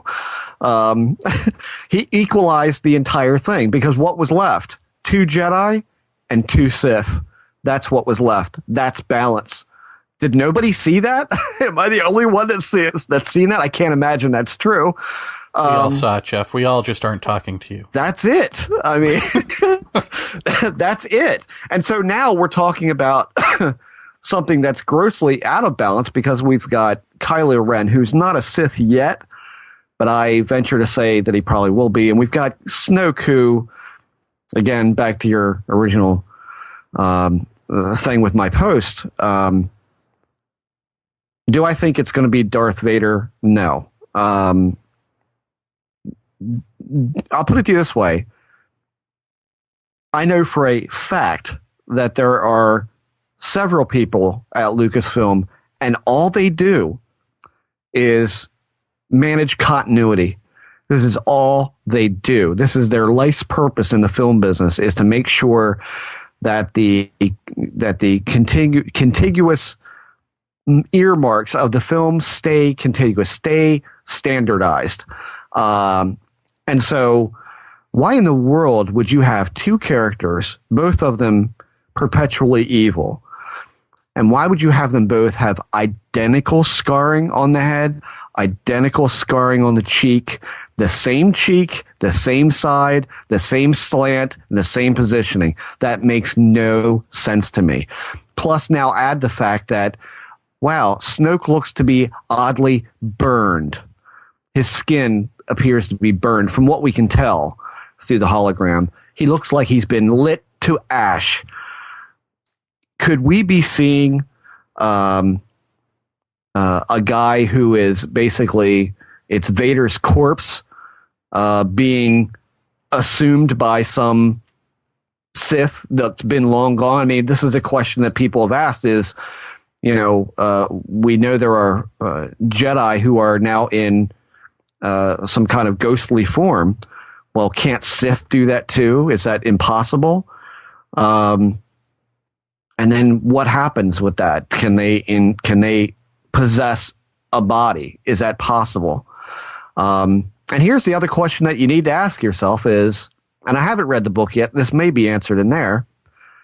Speaker 3: He equalized the entire thing, because what was left? 2 Jedi and 2 Sith. That's what was left. That's balance. Did nobody see that? Am I the only one that's seen that? I can't imagine that's true.
Speaker 1: We all saw it, Jeff. We all just aren't talking to you.
Speaker 3: That's it. I mean, that's it. And so now we're talking about something that's grossly out of balance, because we've got Kylo Ren, who's not a Sith yet, but I venture to say that he probably will be. And we've got Snoke, who, again, back to your original thing with my post, do I think it's going to be Darth Vader? No. I'll put it to you this way. I know for a fact that there are several people at Lucasfilm, and all they do is manage continuity. This is all they do. This is their life's purpose in the film business, is to make sure that the contiguous earmarks of the film stay contiguous, stay standardized. And so why in the world would you have 2 characters, both of them perpetually evil? And why would you have them both have identical scarring on the head, identical scarring on the cheek, the same side, the same slant, the same positioning? That makes no sense to me. Plus, now add the fact that, wow, Snoke looks to be oddly burned. His skin appears to be burned, from what we can tell through the hologram. He looks like he's been lit to ash. Could we be seeing a guy who is basically, it's Vader's corpse being assumed by some Sith that's been long gone? I mean, this is a question that people have asked, is, you know, we know there are Jedi who are now in some kind of ghostly form. Well, can't Sith do that too? Is that impossible? And then what happens with that? Can they possess a body? Is that possible? And here's the other question that you need to ask yourself is, and I haven't read the book yet, this may be answered in there: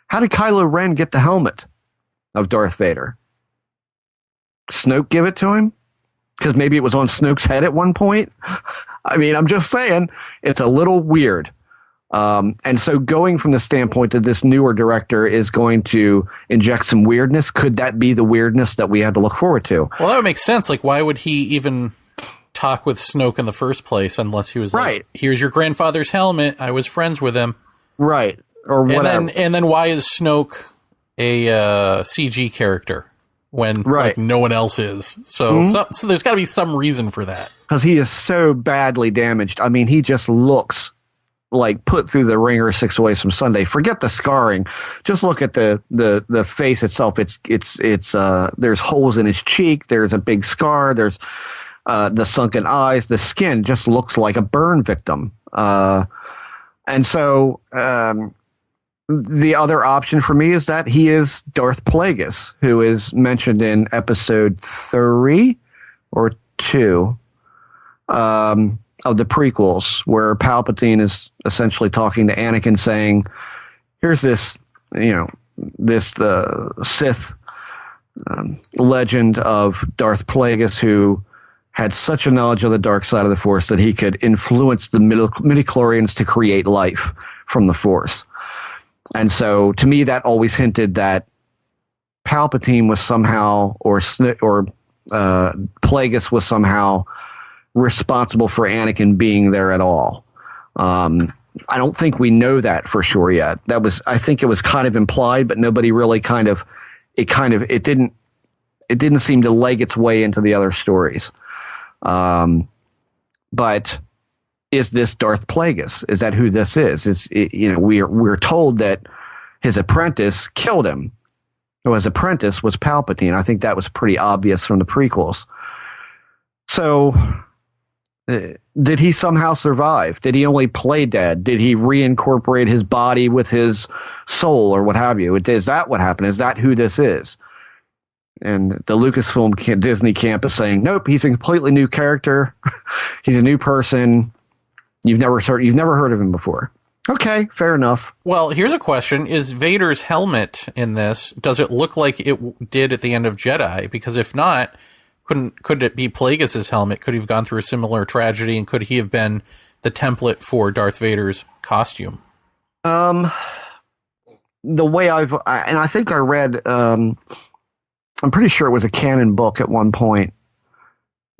Speaker 3: how did Kylo Ren get the helmet of Darth Vader? Snoke give it to him? Because maybe it was on Snoke's head at one point. I mean, I'm just saying, it's a little weird. And so going from the standpoint that this newer director is going to inject some weirdness, could that be the weirdness that we had to look forward to?
Speaker 1: Well, that would make sense. Like, why would he even talk with Snoke in the first place unless he was
Speaker 3: right.
Speaker 1: Like, here's your grandfather's helmet. I was friends with him.
Speaker 3: Right. Or whatever.
Speaker 1: And then why is Snoke a CG character when like, no one else is? So, so there's got to be some reason for that.
Speaker 3: Because he is so badly damaged. I mean, he just looks like put through the ringer 6 ways from Sunday. Forget the scarring. Just look at the face itself. It's there's holes in his cheek. There's a big scar. There's the sunken eyes. The skin just looks like a burn victim. And so the other option for me is that he is Darth Plagueis, who is mentioned in episode 3 or 2 of the prequels, where Palpatine is essentially talking to Anakin, saying, here's this, the Sith legend of Darth Plagueis, who had such a knowledge of the dark side of the Force that he could influence the midichlorians to create life from the Force. And so, to me, that always hinted that Palpatine was somehow, or Plagueis was somehow responsible for Anakin being there at all. I don't think we know that for sure yet. I think it was kind of implied, but nobody really it didn't seem to leg its way into the other stories. But is this Darth Plagueis? Is that who this is? We're told that his apprentice killed him. Well, his apprentice was Palpatine. I think that was pretty obvious from the prequels. So, did he somehow survive? Did he only play dead? Did he reincorporate his body with his soul or what have you? Is that what happened? Is that who this is? And the Lucasfilm Disney camp is saying, nope, he's a completely new character. He's a new person. You've never heard of him before. Okay, fair enough.
Speaker 1: Well, here's a question. Is Vader's helmet in this, does it look like it did at the end of Jedi? Because if not, could it be Plagueis' helmet? Could he have gone through a similar tragedy, and could he have been the template for Darth Vader's costume?
Speaker 3: The way I think I read, I'm pretty sure it was a canon book at one point,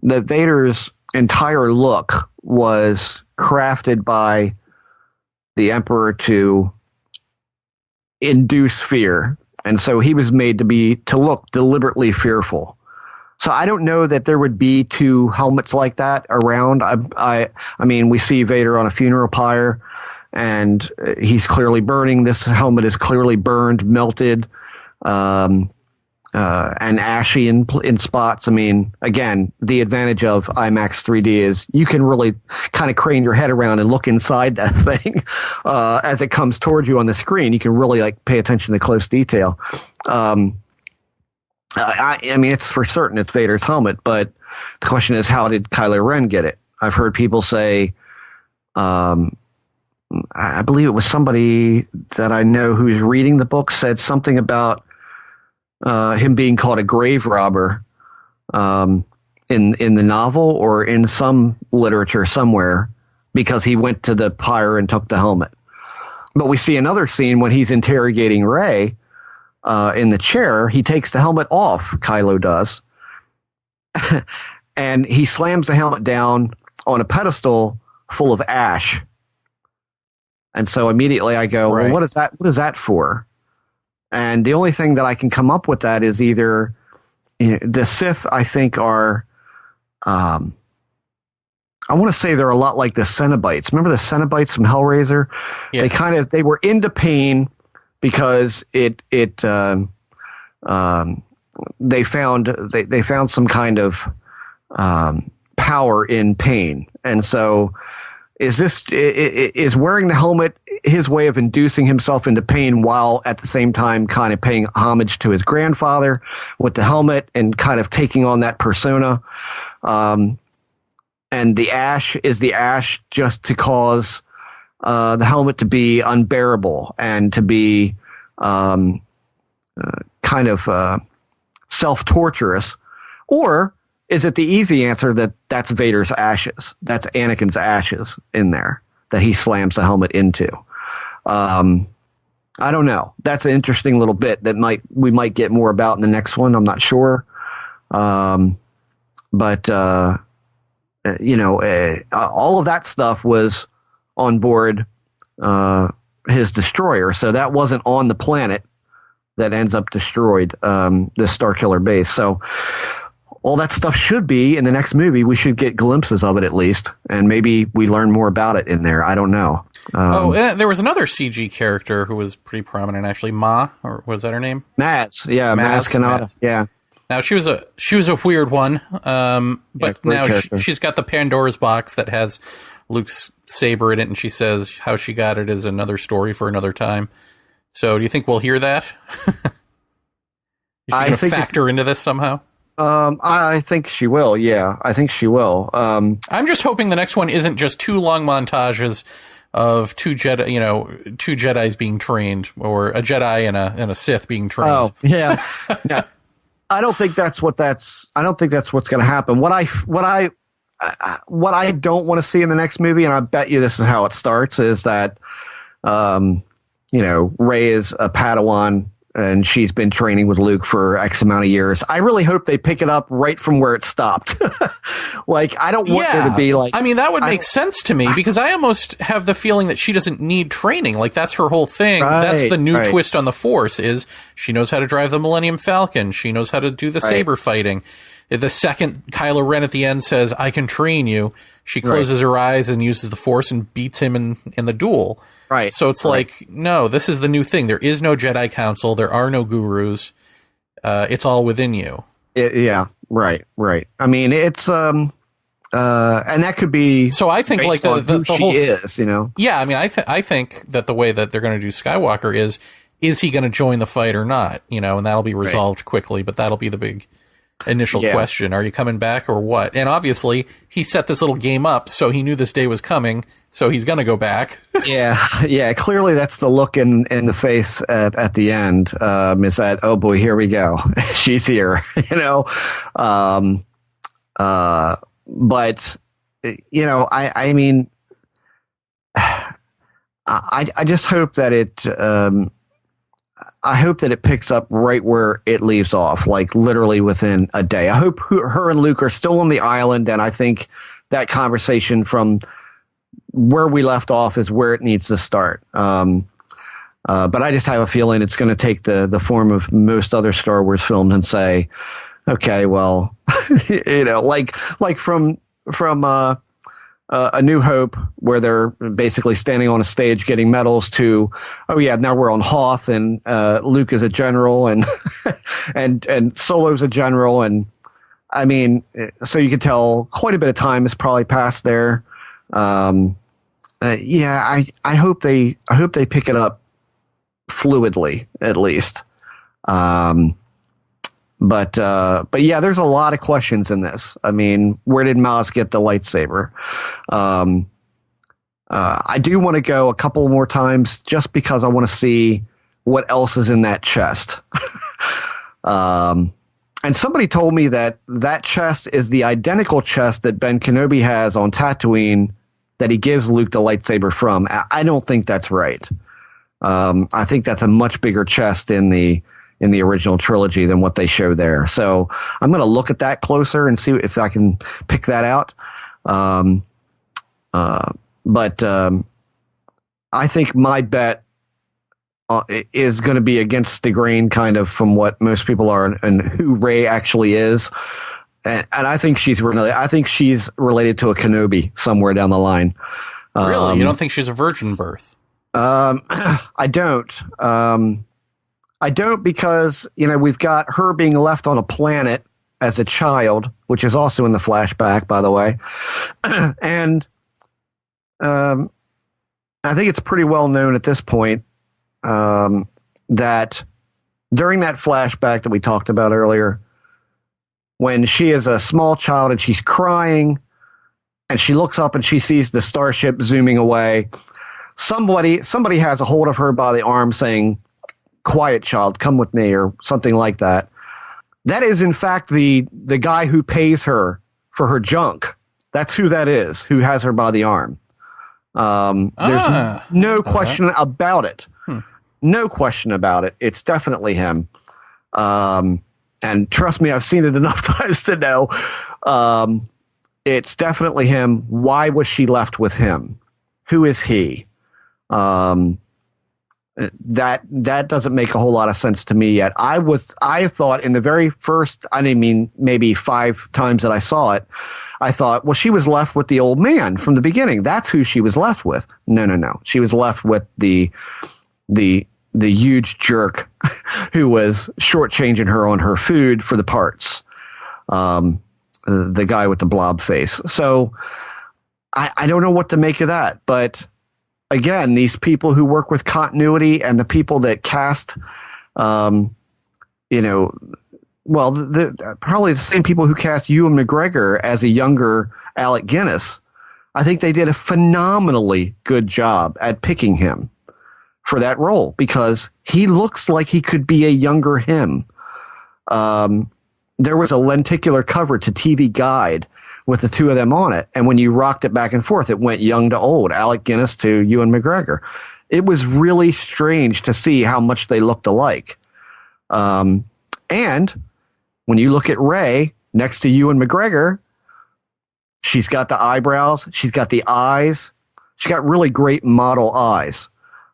Speaker 3: that Vader's entire look was crafted by the Emperor to induce fear. And so he was made to look deliberately fearful. So I don't know that there would be two helmets like that around. I mean, we see Vader on a funeral pyre, and he's clearly burning. This helmet is clearly burned, melted, and ashy in spots. I mean, again, the advantage of IMAX 3D is you can really kind of crane your head around and look inside that thing as it comes towards you on the screen. You can really pay attention to close detail. I mean, it's for certain it's Vader's helmet, but the question is, how did Kylo Ren get it? I've heard people say, I believe it was somebody that I know who's reading the book said something about him being called a grave robber in the novel or in some literature somewhere because he went to the pyre and took the helmet. But we see another scene when he's interrogating Rey in the chair. He takes the helmet off, Kylo does, and he slams the helmet down on a pedestal full of ash. And so immediately I go, well, what is that? What is that for? And the only thing that I can come up with that is either the Sith, I think, are, I want to say they're a lot like the Cenobites. Remember the Cenobites from Hellraiser? Yeah. They were into pain because they found some kind of power in pain. And so is wearing the helmet his way of inducing himself into pain while at the same time kind of paying homage to his grandfather with the helmet and kind of taking on that persona? And the ash just to cause the helmet to be unbearable and to be kind of self-torturous? Or is it the easy answer that that's Vader's ashes? That's Anakin's ashes in there that he slams the helmet into. I don't know. That's an interesting little bit that we might get more about in the next one. I'm not sure. But all of that stuff was on board his destroyer. So that wasn't on the planet that ends up destroyed, this Starkiller base. So all that stuff should be in the next movie. We should get glimpses of it at least, and maybe we learn more about it in there. I don't know.
Speaker 1: There was another CG character who was pretty prominent, actually. Ma, or was that her name?
Speaker 3: Maz. Yeah, Maz Kanata. Yeah.
Speaker 1: Now she was a weird one, but now she's got the Pandora's box that has Luke's saber in it, and she says how she got it is another story for another time. So, do you think we'll hear that? Is she going to factor into this somehow?
Speaker 3: I think she will. Yeah, I think she will.
Speaker 1: I'm just hoping the next one isn't just two long montages of two Jedis being trained, or a Jedi and a Sith being trained.
Speaker 3: Oh, yeah. Yeah. I don't think that's what's going to happen. What I don't want to see in the next movie, and I bet you this is how it starts, is that Rey is a Padawan and she's been training with Luke for X amount of years. I really hope they pick it up right from where it stopped. I don't want there to be I
Speaker 1: mean, that would make sense to me, because I almost have the feeling that she doesn't need training. That's her whole thing. Right, that's the new twist on the Force, is she knows how to drive the Millennium Falcon. She knows how to do the saber fighting. The second Kylo Ren at the end says, "I can train you," she closes her eyes and uses the Force and beats him in the duel.
Speaker 3: Right.
Speaker 1: So it's like, no, this is the new thing. There is no Jedi Council. There are no gurus. It's all within you.
Speaker 3: Yeah. Right. I mean, it's and that could be.
Speaker 1: So I think like the whole
Speaker 3: is, you know.
Speaker 1: Yeah, I mean, I think that the way that they're going to do Skywalker is he going to join the fight or not? You know, and that'll be resolved quickly. But that'll be the big initial question. Are you coming back or what? And obviously, he set this little game up, so he knew this day was coming. So he's going to go back.
Speaker 3: Yeah. Clearly, that's the look in the face at the end. Is that, oh boy, here we go. She's here. You know. But you know, I mean, I just hope that it. I hope that it picks up right where it leaves off, like literally within a day. I hope her and Luke are still on the island, and I think that conversation from where we left off is where it needs to start. But I just have a feeling it's going to take the form of most other Star Wars films and say, okay, well, you know, like from A New Hope, where they're basically standing on a stage getting medals, to, oh yeah, now we're on Hoth, and Luke is a general, and and Solo's a general, and I mean, so you can tell quite a bit of time has probably passed there. Yeah, I hope they pick it up fluidly, at least. But yeah, there's a lot of questions in this. I mean, where did Maz get the lightsaber? I do want to go a couple more times just because I want to see what else is in that chest. And somebody told me that chest is the identical chest that Ben Kenobi has on Tatooine that he gives Luke the lightsaber from. I don't think that's right. I think that's a much bigger chest in the original trilogy than what they show there. So I'm going to look at that closer and see if I can pick that out. But I think my bet is going to be against the grain, kind of from what most people are and who Rey actually is. And I think she's related. I think she's related to a Kenobi somewhere down the line.
Speaker 1: Really? You don't think she's a virgin birth?
Speaker 3: I don't. I don't, because, you know, we've got her being left on a planet as a child, which is also in the flashback, by the way. And I think it's pretty well known at this point that during that flashback that we talked about earlier, when she is a small child and she's crying and she looks up and she sees the starship zooming away, somebody has a hold of her by the arm saying, "Quiet, child, come with me," or something like that. That is, in fact, the guy who pays her for her junk. That's who that is, who has her by the arm. There's no question about it. No question about it. It's definitely him. And trust me, I've seen it enough times to know it's definitely him. Why was she left with him? Who is he? That doesn't make a whole lot of sense to me yet. I thought in the very first, I mean, maybe 5 times that I saw it, I thought, well, she was left with the old man from the beginning. That's who she was left with. No. She was left with the huge jerk who was shortchanging her on her food for the parts. The guy with the blob face. So I don't know what to make of that, but again, these people who work with continuity and the people that cast, probably the same people who cast Ewan McGregor as a younger Alec Guinness, I think they did a phenomenally good job at picking him for that role, because he looks like he could be a younger him. There was a lenticular cover to TV Guide with the two of them on it, and when you rocked it back and forth, it went young to old, Alec Guinness to Ewan McGregor. It was really strange to see how much they looked alike. And when you look at Rey next to Ewan McGregor, she's got the eyebrows, she's got the eyes, she's got really great model eyes.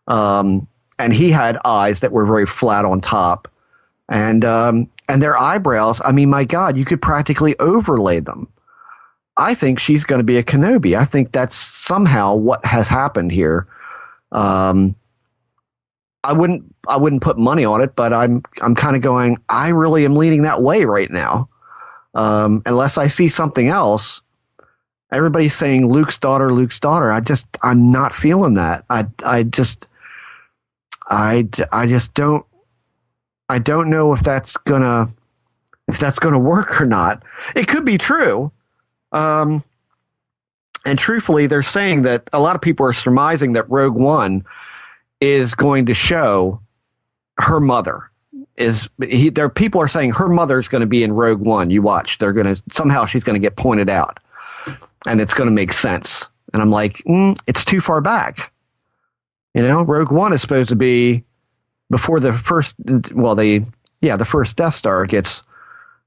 Speaker 3: And he had eyes that were very flat on top. And And their eyebrows, I mean, my God, you could practically overlay them. I think she's going to be a Kenobi. I think that's somehow what has happened here. I wouldn't put money on it, but I'm kind of going, I really am leaning that way right now. Unless I see something else. Everybody's saying Luke's daughter. I'm not feeling that. I just don't know if that's gonna work or not. It could be true. And truthfully, they're saying that a lot of people are surmising that Rogue One is going to show her mother. People are saying her mother's going to be in Rogue One. You watch. Somehow she's going to get pointed out. And it's going to make sense. And I'm like, it's too far back. Rogue One is supposed to be before the first, the first Death Star gets,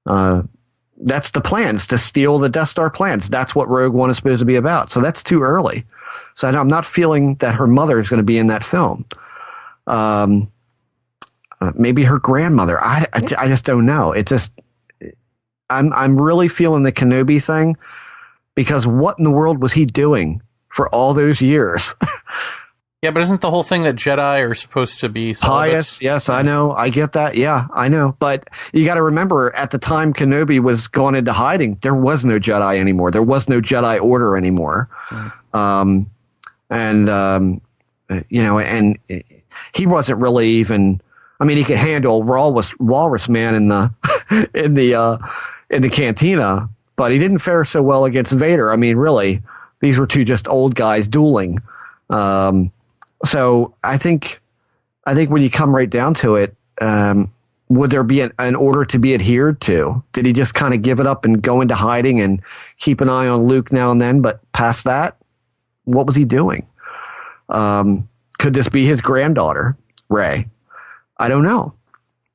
Speaker 3: that's the plans, to steal the Death Star plans. That's what Rogue One is supposed to be about. So that's too early. So I'm not feeling that her mother is going to be in that film. Maybe her grandmother. I just don't know. It's just, I'm really feeling the Kenobi thing. Because what in the world was he doing for all those years?
Speaker 1: Yeah, but isn't the whole thing that Jedi are supposed to be celibate?
Speaker 3: Pious? Yes, I know. I get that. Yeah, I know. But you got to remember, at the time Kenobi was gone into hiding, there was no Jedi anymore. There was no Jedi Order anymore. And he wasn't really even. I mean, he could handle Walrus Man in the in the cantina. But he didn't fare so well against Vader. I mean, really, these were two just old guys dueling. So I think when you come right down to it, would there be an order to be adhered to? Did he just kind of give it up and go into hiding and keep an eye on Luke now and then? But past that, what was he doing? Could this be his granddaughter, Rey? I don't know.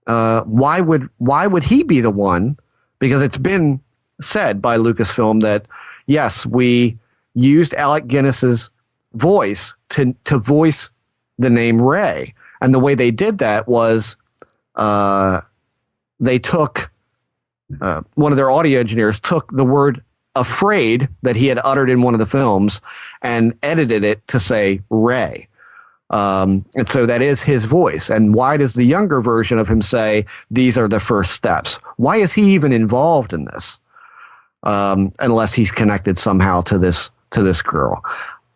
Speaker 3: Why would he be the one? Because it's been said by Lucasfilm that, yes, we used Alec Guinness's voice to voice the name Rey. And the way they did that was they took, one of their audio engineers took the word afraid that he had uttered in one of the films and edited it to say Rey. And so that is his voice. And why does the younger version of him say, these are the first steps? Why is he even involved in this? Unless he's connected somehow to this girl.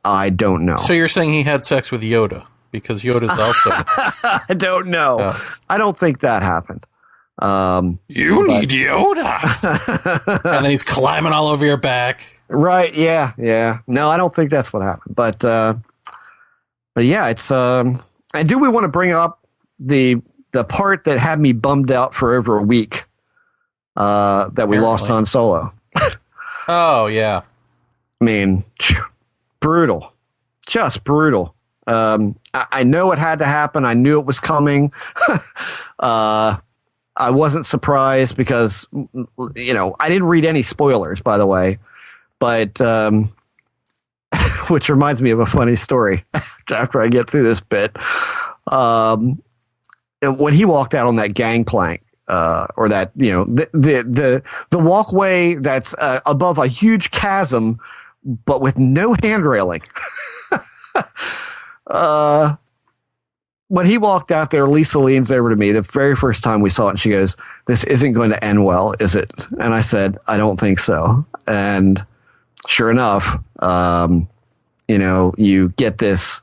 Speaker 3: I don't know.
Speaker 1: So you're saying he had sex with Yoda, because Yoda's also...
Speaker 3: I don't know. I don't think that happened.
Speaker 1: You need Yoda. And then he's climbing all over your back.
Speaker 3: Right, yeah. No, I don't think that's what happened. But yeah, it's... and do we want to bring up the part that had me bummed out for over a week that we lost Han Solo?
Speaker 1: Oh, yeah.
Speaker 3: I mean, brutal. Just brutal. I know it had to happen. I knew it was coming. I wasn't surprised because, I didn't read any spoilers, by the way. But, which reminds me of a funny story after I get through this bit. When he walked out on that gangplank, or that, the walkway that's above a huge chasm, but with no hand railing. When he walked out there, Lisa leans over to me the very first time we saw it, and she goes, "This isn't going to end well, is it?" And I said, "I don't think so." And sure enough, you get this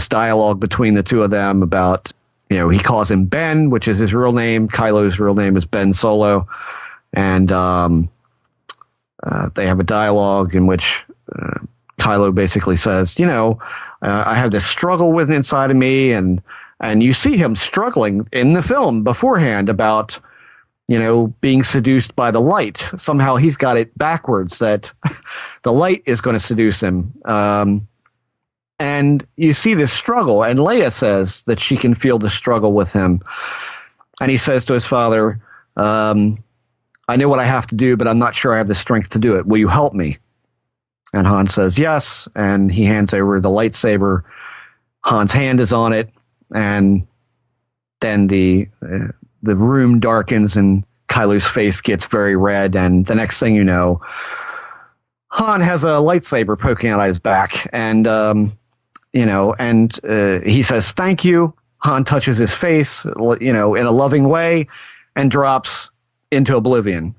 Speaker 3: dialogue between the two of them about, he calls him Ben, which is his real name. Kylo's real name is Ben Solo. And they have a dialogue in which Kylo basically says, I have this struggle within inside of me. And you see him struggling in the film beforehand about, being seduced by the light. Somehow he's got it backwards that the light is going to seduce him. And you see this struggle, and Leia says that she can feel the struggle with him. And he says to his father, I know what I have to do, but I'm not sure I have the strength to do it. Will you help me? And Han says yes, and he hands over the lightsaber. Han's hand is on it, and then the the room darkens and Kylo's face gets very red, and the next thing you know, Han has a lightsaber poking out of his back, and he says thank you. Han touches his face, in a loving way, and drops into oblivion.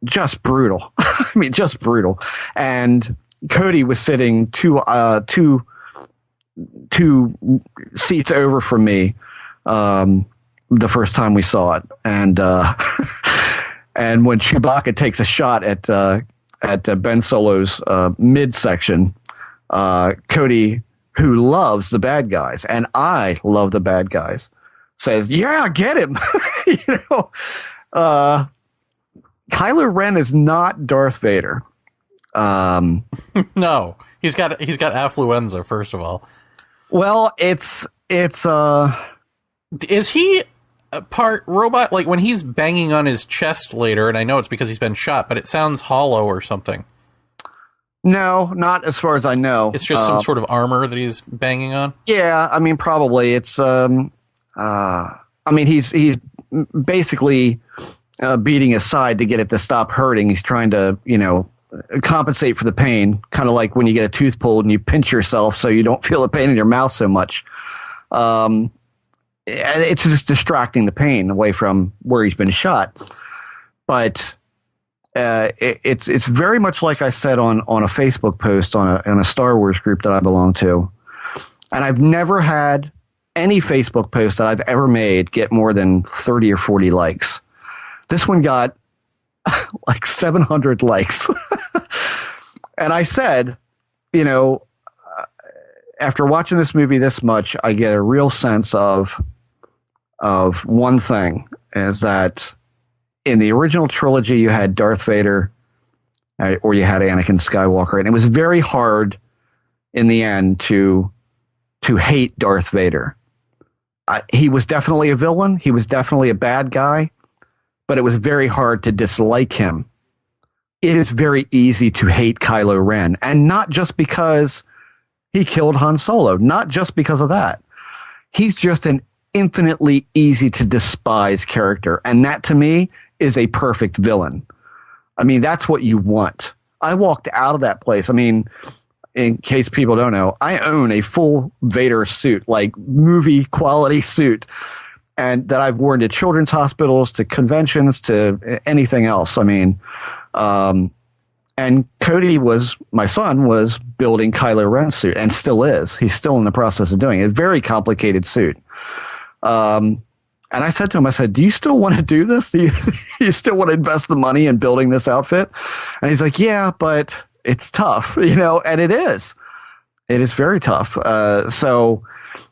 Speaker 3: Just brutal. I mean, just brutal. And Cody was sitting two seats over from me the first time we saw it, and and when Chewbacca takes a shot at Ben Solo's midsection, Cody, who loves the bad guys, and I love the bad guys, says, "Yeah, get him." Kylo Ren is not Darth Vader.
Speaker 1: No, he's got affluenza. First of all,
Speaker 3: well, it's
Speaker 1: is he a part robot? Like when he's banging on his chest later, and I know it's because he's been shot, but it sounds hollow or something.
Speaker 3: No, not as far as I know.
Speaker 1: It's just some sort of armor that he's banging on.
Speaker 3: Yeah, I mean, probably it's. He's basically beating his side to get it to stop hurting. He's trying to, compensate for the pain, kind of like when you get a tooth pulled and you pinch yourself so you don't feel the pain in your mouth so much. It's just distracting the pain away from where he's been shot. But it's very much like I said on a Facebook post on a Star Wars group that I belong to. And I've never had any Facebook post that I've ever made get more than 30 or 40 likes. This one got like 700 likes. And I said, after watching this movie this much, I get a real sense of one thing, is that in the original trilogy, you had Darth Vader or you had Anakin Skywalker, and it was very hard in the end to hate Darth Vader. He was definitely a villain. He was definitely a bad guy, but it was very hard to dislike him. It is very easy to hate Kylo Ren, and not just because he killed Han Solo, not just because of that. He's just an infinitely easy to despise character, and that to me is a perfect villain. I mean, that's what you want. I walked out of that place. I mean, in case people don't know, I own a full Vader suit, like movie quality suit, and that I've worn to children's hospitals, to conventions, to anything else. I mean, and Cody my son was building Kylo Ren's suit, and still is. He's still in the process of doing it. A very complicated suit. And I said to him, do you still want to do this? Do you still want to invest the money in building this outfit? And he's like, yeah, but it's tough, and it is. It is very tough. So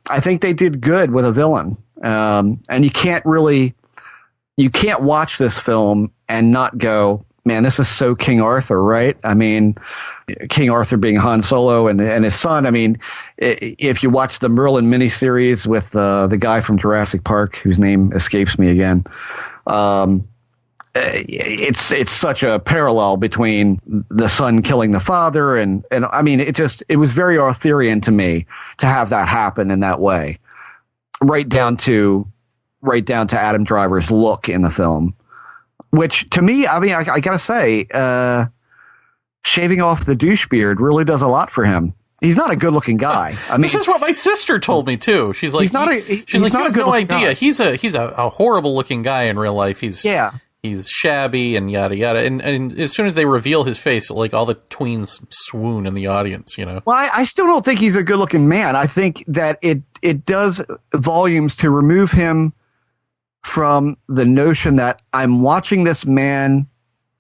Speaker 3: I think they did good with a villain. And you can't watch this film and not go, man, this is so King Arthur, right? I mean, King Arthur being Han Solo and his son. I mean, if you watch the Merlin miniseries with the guy from Jurassic Park, whose name escapes me again, it's such a parallel between the son killing the father, and I mean, it was very Arthurian to me to have that happen in that way, right down to Adam Driver's look in the film. Which, to me, I mean, I gotta say, shaving off the douche beard really does a lot for him. He's not a good-looking guy. I mean,
Speaker 1: this is what my sister told me too. She's like, you have no idea. Guy. He's a horrible-looking guy in real life. He's shabby and yada yada. And as soon as they reveal his face, like all the tweens swoon in the audience. Well,
Speaker 3: I still don't think he's a good-looking man. I think that it does volumes to remove him from the notion that I'm watching this man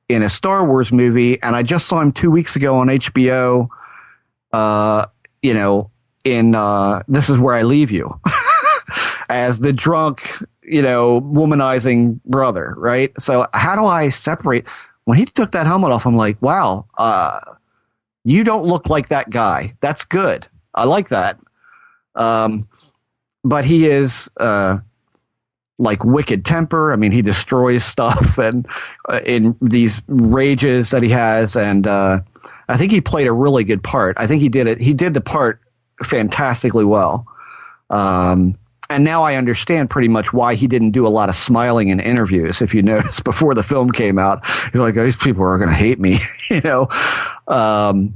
Speaker 3: in a Star Wars movie, and I just saw him 2 weeks ago on HBO, in This Is Where I Leave You, as the drunk, womanizing brother, right? So how do I separate? When he took that helmet off, I'm like, wow, you don't look like that guy. That's good. I like that. But he is... like wicked temper. I mean, he destroys stuff and in these rages that he has. And I think he played a really good part. I think he did the part fantastically well. and now I understand pretty much why he didn't do a lot of smiling in interviews. If you notice, before the film came out, he's like, "These people are going to hate me," you know. And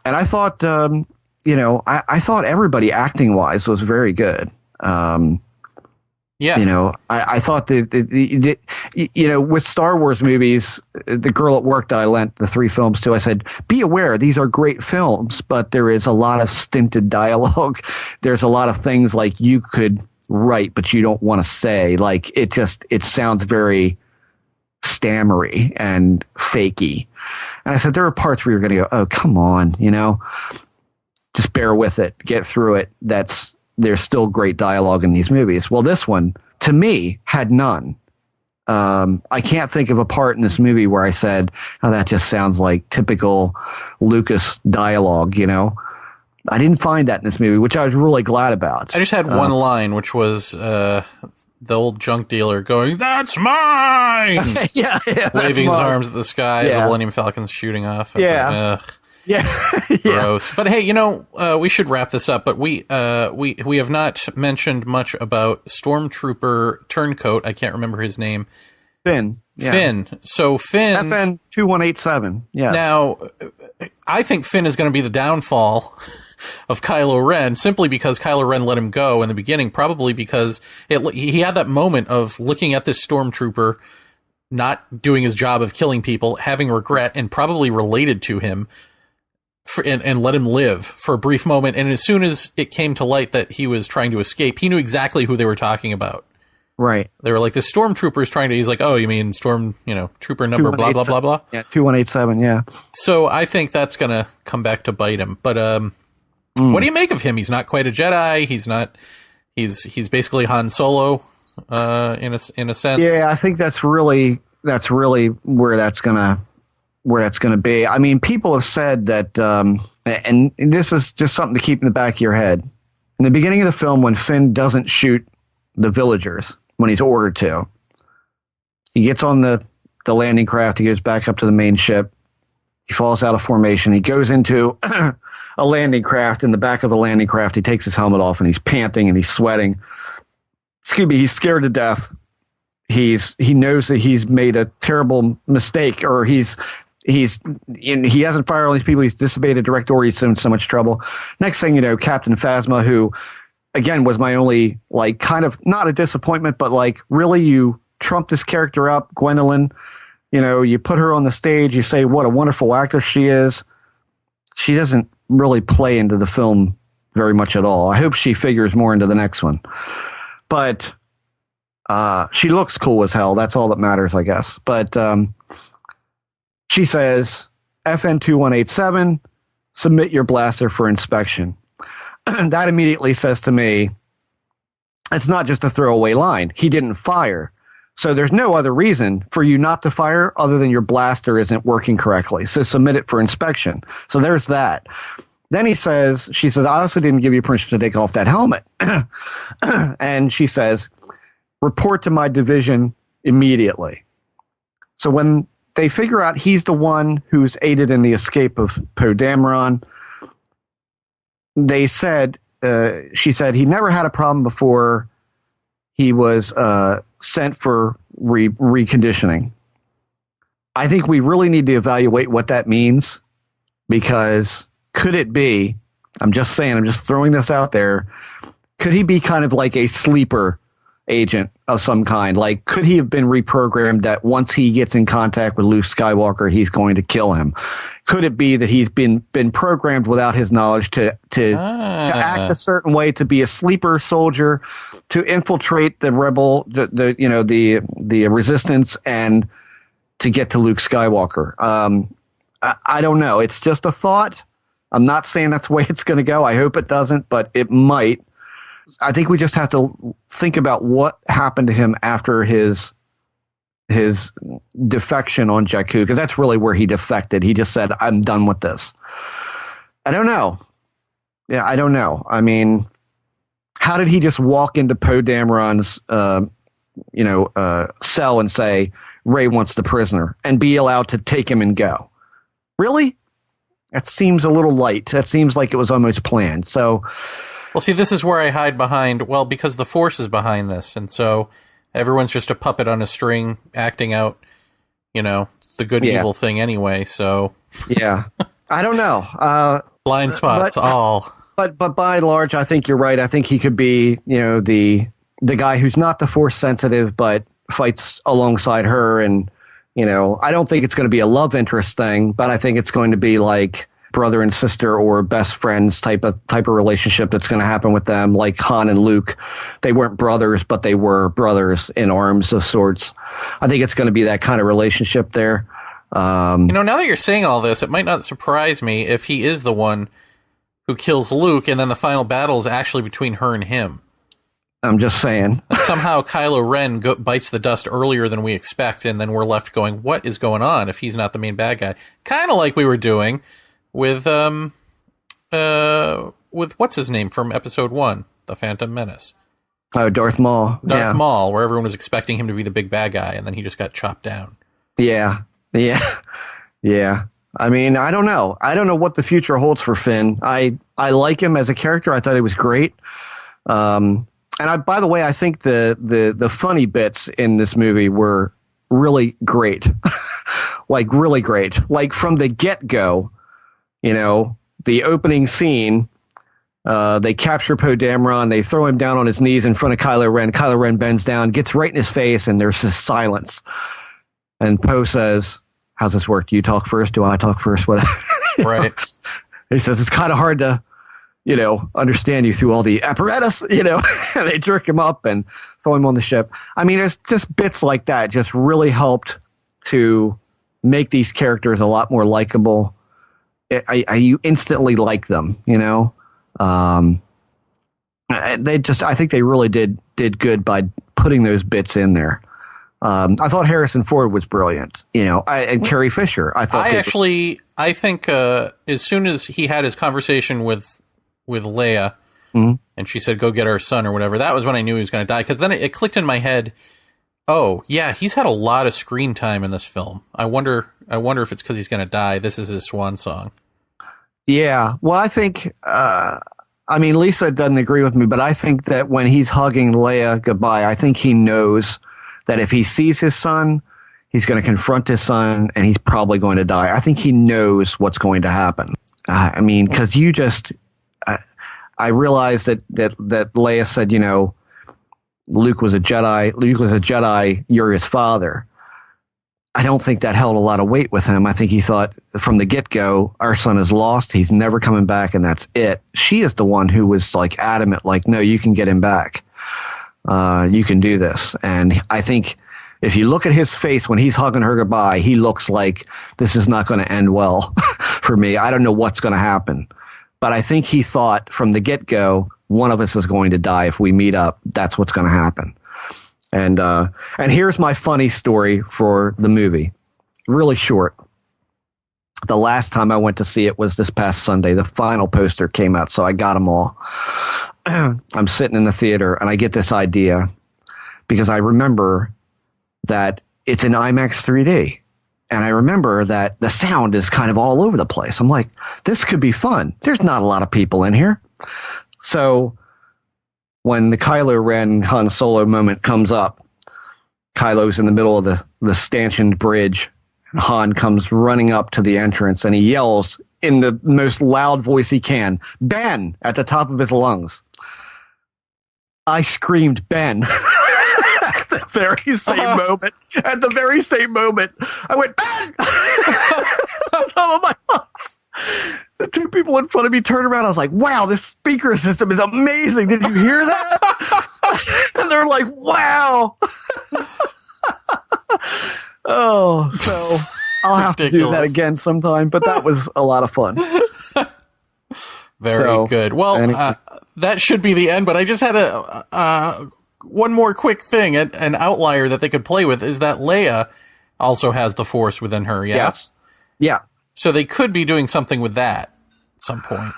Speaker 3: I thought, I thought everybody acting wise was very good.
Speaker 1: Yeah.
Speaker 3: You know, I thought the with Star Wars movies, the girl at work that I lent the 3 films to, I said, be aware, these are great films, but there is a lot of stinted dialogue. There's a lot of things like you could write, but you don't want to say. Like, it sounds very stammery and fakey. And I said, there are parts where you're going to go, oh, come on, just bear with it, get through it. There's still great dialogue in these movies. Well, this one, to me, had none. I can't think of a part in this movie where I said, oh, that just sounds like typical Lucas dialogue, I didn't find that in this movie, which I was really glad about.
Speaker 1: I just had one line, which was the old junk dealer going, "That's mine!"
Speaker 3: yeah,
Speaker 1: waving his arms at the sky as the Millennium Falcon's shooting off.
Speaker 3: Yeah.
Speaker 1: Yeah. Gross. But hey, we should wrap this up, but we have not mentioned much about Stormtrooper Turncoat. I can't remember his name.
Speaker 3: Finn. Yeah.
Speaker 1: Finn. So Finn.
Speaker 3: FN 2187. Yes.
Speaker 1: Now, I think Finn is going to be the downfall of Kylo Ren, simply because Kylo Ren let him go in the beginning, probably because he had that moment of looking at this Stormtrooper not doing his job of killing people, having regret, and probably related to him. And let him live for a brief moment. And as soon as it came to light that he was trying to escape, he knew exactly who they were talking about.
Speaker 3: Right.
Speaker 1: They were like, the stormtrooper is trying to, he's like, oh, you mean trooper number blah, blah, blah, blah.
Speaker 3: Yeah, 2187, yeah.
Speaker 1: So I think that's going to come back to bite him. But what do you make of him? He's not quite a Jedi. He's basically Han Solo in a sense.
Speaker 3: Yeah, I think that's really where that's going to be. I mean, people have said that, and this is just something to keep in the back of your head. In the beginning of the film, when Finn doesn't shoot the villagers when he's ordered to, he gets on the landing craft, he goes back up to the main ship, he falls out of formation, he goes into a landing craft. In the back of the landing craft, he takes his helmet off and he's panting and he's sweating. He's scared to death. He knows that he's made a terrible mistake, or he hasn't fired all these people. He's disobeyed a direct order. He's in so much trouble. Next thing you know, Captain Phasma, who again was my only kind of not a disappointment, but really you trumped this character up, Gwendolyn. You put her on the stage. You say what a wonderful actress she is. She doesn't really play into the film very much at all. I hope she figures more into the next one, but she looks cool as hell. That's all that matters, I guess. But she says, FN 2187, submit your blaster for inspection. That immediately says to me, it's not just a throwaway line. He didn't fire. So there's no other reason for you not to fire other than your blaster isn't working correctly. So submit it for inspection. So there's that. Then she says, I also didn't give you permission to take off that helmet. And she says, report to my division immediately. So when they figure out he's the one who's aided in the escape of Poe Dameron, she said he never had a problem before he was sent for reconditioning. I think we really need to evaluate what that means, because could it be, I'm just throwing this out there, could he be kind of like a sleeper agent of some kind? Could he have been reprogrammed that once he gets in contact with Luke Skywalker, he's going to kill him? Could it be that he's been programmed without his knowledge to act a certain way, to be a sleeper soldier, to infiltrate the rebel, the resistance, and to get to Luke Skywalker? I don't know. It's just a thought. I'm not saying that's the way it's going to go. I hope it doesn't, but it might. I think we just have to think about what happened to him after his defection on Jakku, because that's really where he defected. He just said, I'm done with this. I don't know. Yeah, I don't know. I mean, how did he just walk into Poe Dameron's cell and say, Rey wants the prisoner, and be allowed to take him and go? Really? That seems a little light. That seems like it was almost planned. So
Speaker 1: Well, see, this is where I hide behind, well, because the Force is behind this, and so everyone's just a puppet on a string acting out, the good evil thing anyway, so...
Speaker 3: Yeah. I don't know.
Speaker 1: Blind spots, all.
Speaker 3: But by and large, I think you're right. I think he could be, the guy who's not the Force sensitive, but fights alongside her. And, I don't think it's going to be a love interest thing, but I think it's going to be like brother and sister or best friends type of relationship that's going to happen with them. Like Han and Luke, they weren't brothers, but they were brothers in arms of sorts. I think it's going to be that kind of relationship there.
Speaker 1: Now that you're saying all this, it might not surprise me if he is the one who kills Luke, and then the final battle is actually between her and him.
Speaker 3: I'm just saying.
Speaker 1: Somehow Kylo Ren bites the dust earlier than we expect, and then we're left going, what is going on if he's not the main bad guy? Kind of like we were doing with what's his name from Episode 1, The Phantom Menace.
Speaker 3: Oh, Darth Maul.
Speaker 1: Darth Maul, where everyone was expecting him to be the big bad guy, and then he just got chopped down.
Speaker 3: Yeah. I mean, I don't know. I don't know what the future holds for Finn. I like him as a character. I thought he was great. And by the way, I think the funny bits in this movie were really great. Like really great. Like from the get-go, the opening scene, they capture Poe Dameron, they throw him down on his knees in front of Kylo Ren. Kylo Ren bends down, gets right in his face, and there's this silence. And Poe says, how's this work? Do you talk first? Do I talk first? What?
Speaker 1: Right.
Speaker 3: He says, it's kind of hard to, understand you through all the apparatus, and they jerk him up and throw him on the ship. I mean, it's just bits like that just really helped to make these characters a lot more likable. You instantly like them, I think they really did good by putting those bits in there. I thought Harrison Ford was brilliant, and Carrie Fisher. I
Speaker 1: think as soon as he had his conversation with Leia, and she said, "Go get our son" or whatever, that was when I knew he was going to die. Because then it clicked in my head. Oh yeah, he's had a lot of screen time in this film. I wonder if it's because he's going to die. This is his swan song. Yeah.
Speaker 3: Well, I think. Lisa doesn't agree with me, but I think that when he's hugging Leia goodbye, I think he knows that if he sees his son, he's going to confront his son, and he's probably going to die. I think he knows what's going to happen. Because you just, I realized that Leia said, Luke was a Jedi. Luke was a Jedi. You're his father. I don't think that held a lot of weight with him. I think he thought from the get-go, our son is lost. He's never coming back, and that's it. She is the one who was like adamant, like, no, you can get him back. You can do this. And I think if you look at his face when he's hugging her goodbye, he looks like this is not going to end well for me. I don't know what's going to happen. But I think he thought from the get-go, one of us is going to die. If we meet up, that's what's going to happen. And here's my funny story for the movie. Really short. The last time I went to see it was this past Sunday. The final poster came out, so I got them all. I'm sitting in the theater, and I get this idea because I remember that it's in IMAX 3D. And I remember that the sound is kind of all over the place. I'm like, this could be fun. There's not a lot of people in here. So when the Kylo Ren Han Solo moment comes up, Kylo's in the middle of the stanchioned bridge. And Han comes running up to the entrance, and he yells in the most loud voice he can, "Ben!" at the top of his lungs. I screamed, "Ben!" At the very same moment. At the very same moment, I went, "Ben!" at the top of my lungs. The two people in front of me turned around. I was like, wow, this speaker system is amazing. Did you hear that? And they're like, wow. Oh, so I'll have to do that again sometime, but that was a lot of fun.
Speaker 1: Very good. Well, that should be the end, but I just had one more quick thing. An outlier that they could play with is that Leia also has the Force within her, yeah?
Speaker 3: Yes. Yeah.
Speaker 1: So they could be doing something with that at some point.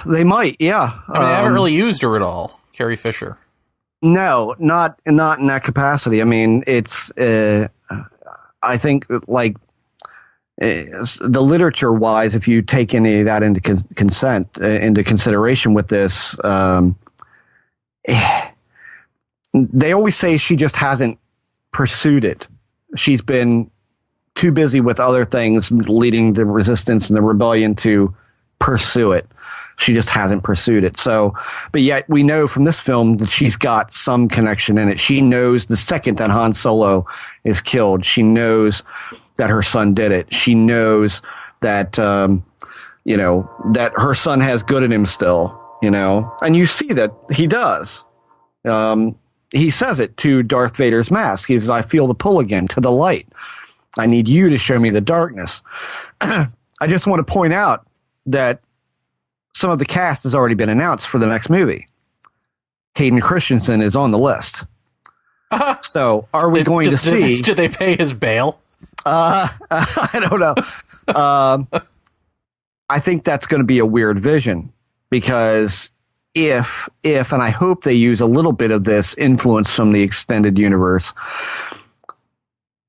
Speaker 3: They might, yeah.
Speaker 1: I mean, they haven't really used her at all, Carrie Fisher.
Speaker 3: No, not in that capacity. I mean, it's. I think like the literature wise, if you take any of that into into consideration with this, they always say she just hasn't pursued it. She's been too busy with other things leading the resistance and the rebellion to pursue it. She just hasn't pursued it. So, but yet we know from this film that she's got some connection in it. She knows the second that Han Solo is killed, she knows that her son did it. She knows that, that her son has good in him still, and you see that he does. He says it to Darth Vader's mask. He says, I feel the pull again to the light. I need you to show me the darkness. I just want to point out that some of the cast has already been announced for the next movie. Hayden Christensen is on the list. So are we going to see...
Speaker 1: Did they pay his bail?
Speaker 3: I don't know. I think that's going to be a weird vision, because if, and I hope they use a little bit of this influence from the extended universe,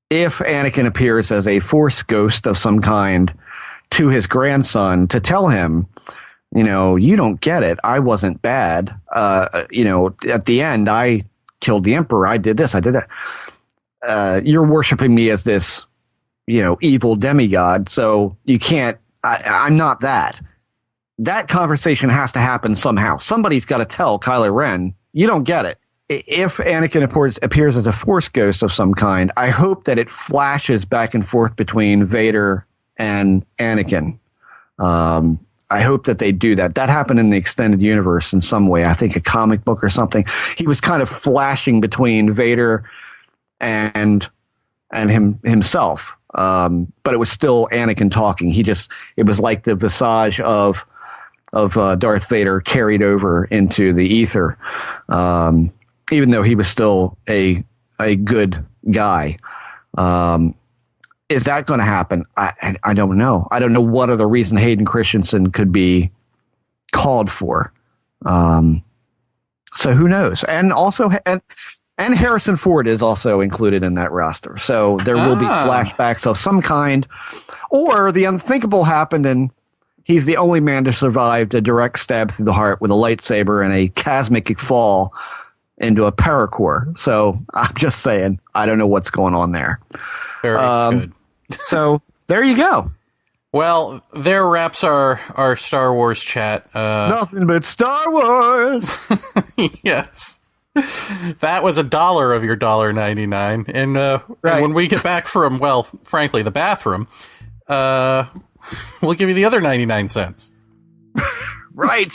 Speaker 3: if Anakin appears as a Force ghost of some kind to his grandson to tell him, you don't get it. I wasn't bad. At the end, I killed the Emperor. I did this. I did that. You're worshiping me as this, evil demigod. So you can't, I'm not that. That conversation has to happen somehow. Somebody's got to tell Kylo Ren, you don't get it. If Anakin appears as a Force ghost of some kind, I hope that it flashes back and forth between Vader and Anakin. I hope that they do that. That happened in the extended universe in some way. I think a comic book or something. He was kind of flashing between Vader and himself. But it was still Anakin talking. It was like the visage of Darth Vader carried over into the ether. Even though he was still a good guy. Is that going to happen? I don't know. I don't know what other reason Hayden Christensen could be called for. So who knows? And also, and Harrison Ford is also included in that roster. So there will be flashbacks of some kind, or the unthinkable happened and he's the only man to survive a direct stab through the heart with a lightsaber and a chasmic fall into a paracord. So I'm just saying, I don't know what's going on there.
Speaker 1: Very good.
Speaker 3: So there you go.
Speaker 1: Well, there wraps our Star Wars chat.
Speaker 3: Nothing but Star Wars.
Speaker 1: Yes. That was $1 of your $1.99. And, right. And when we get back from, well, frankly, the bathroom, we'll give you the other 99 cents.
Speaker 3: Right.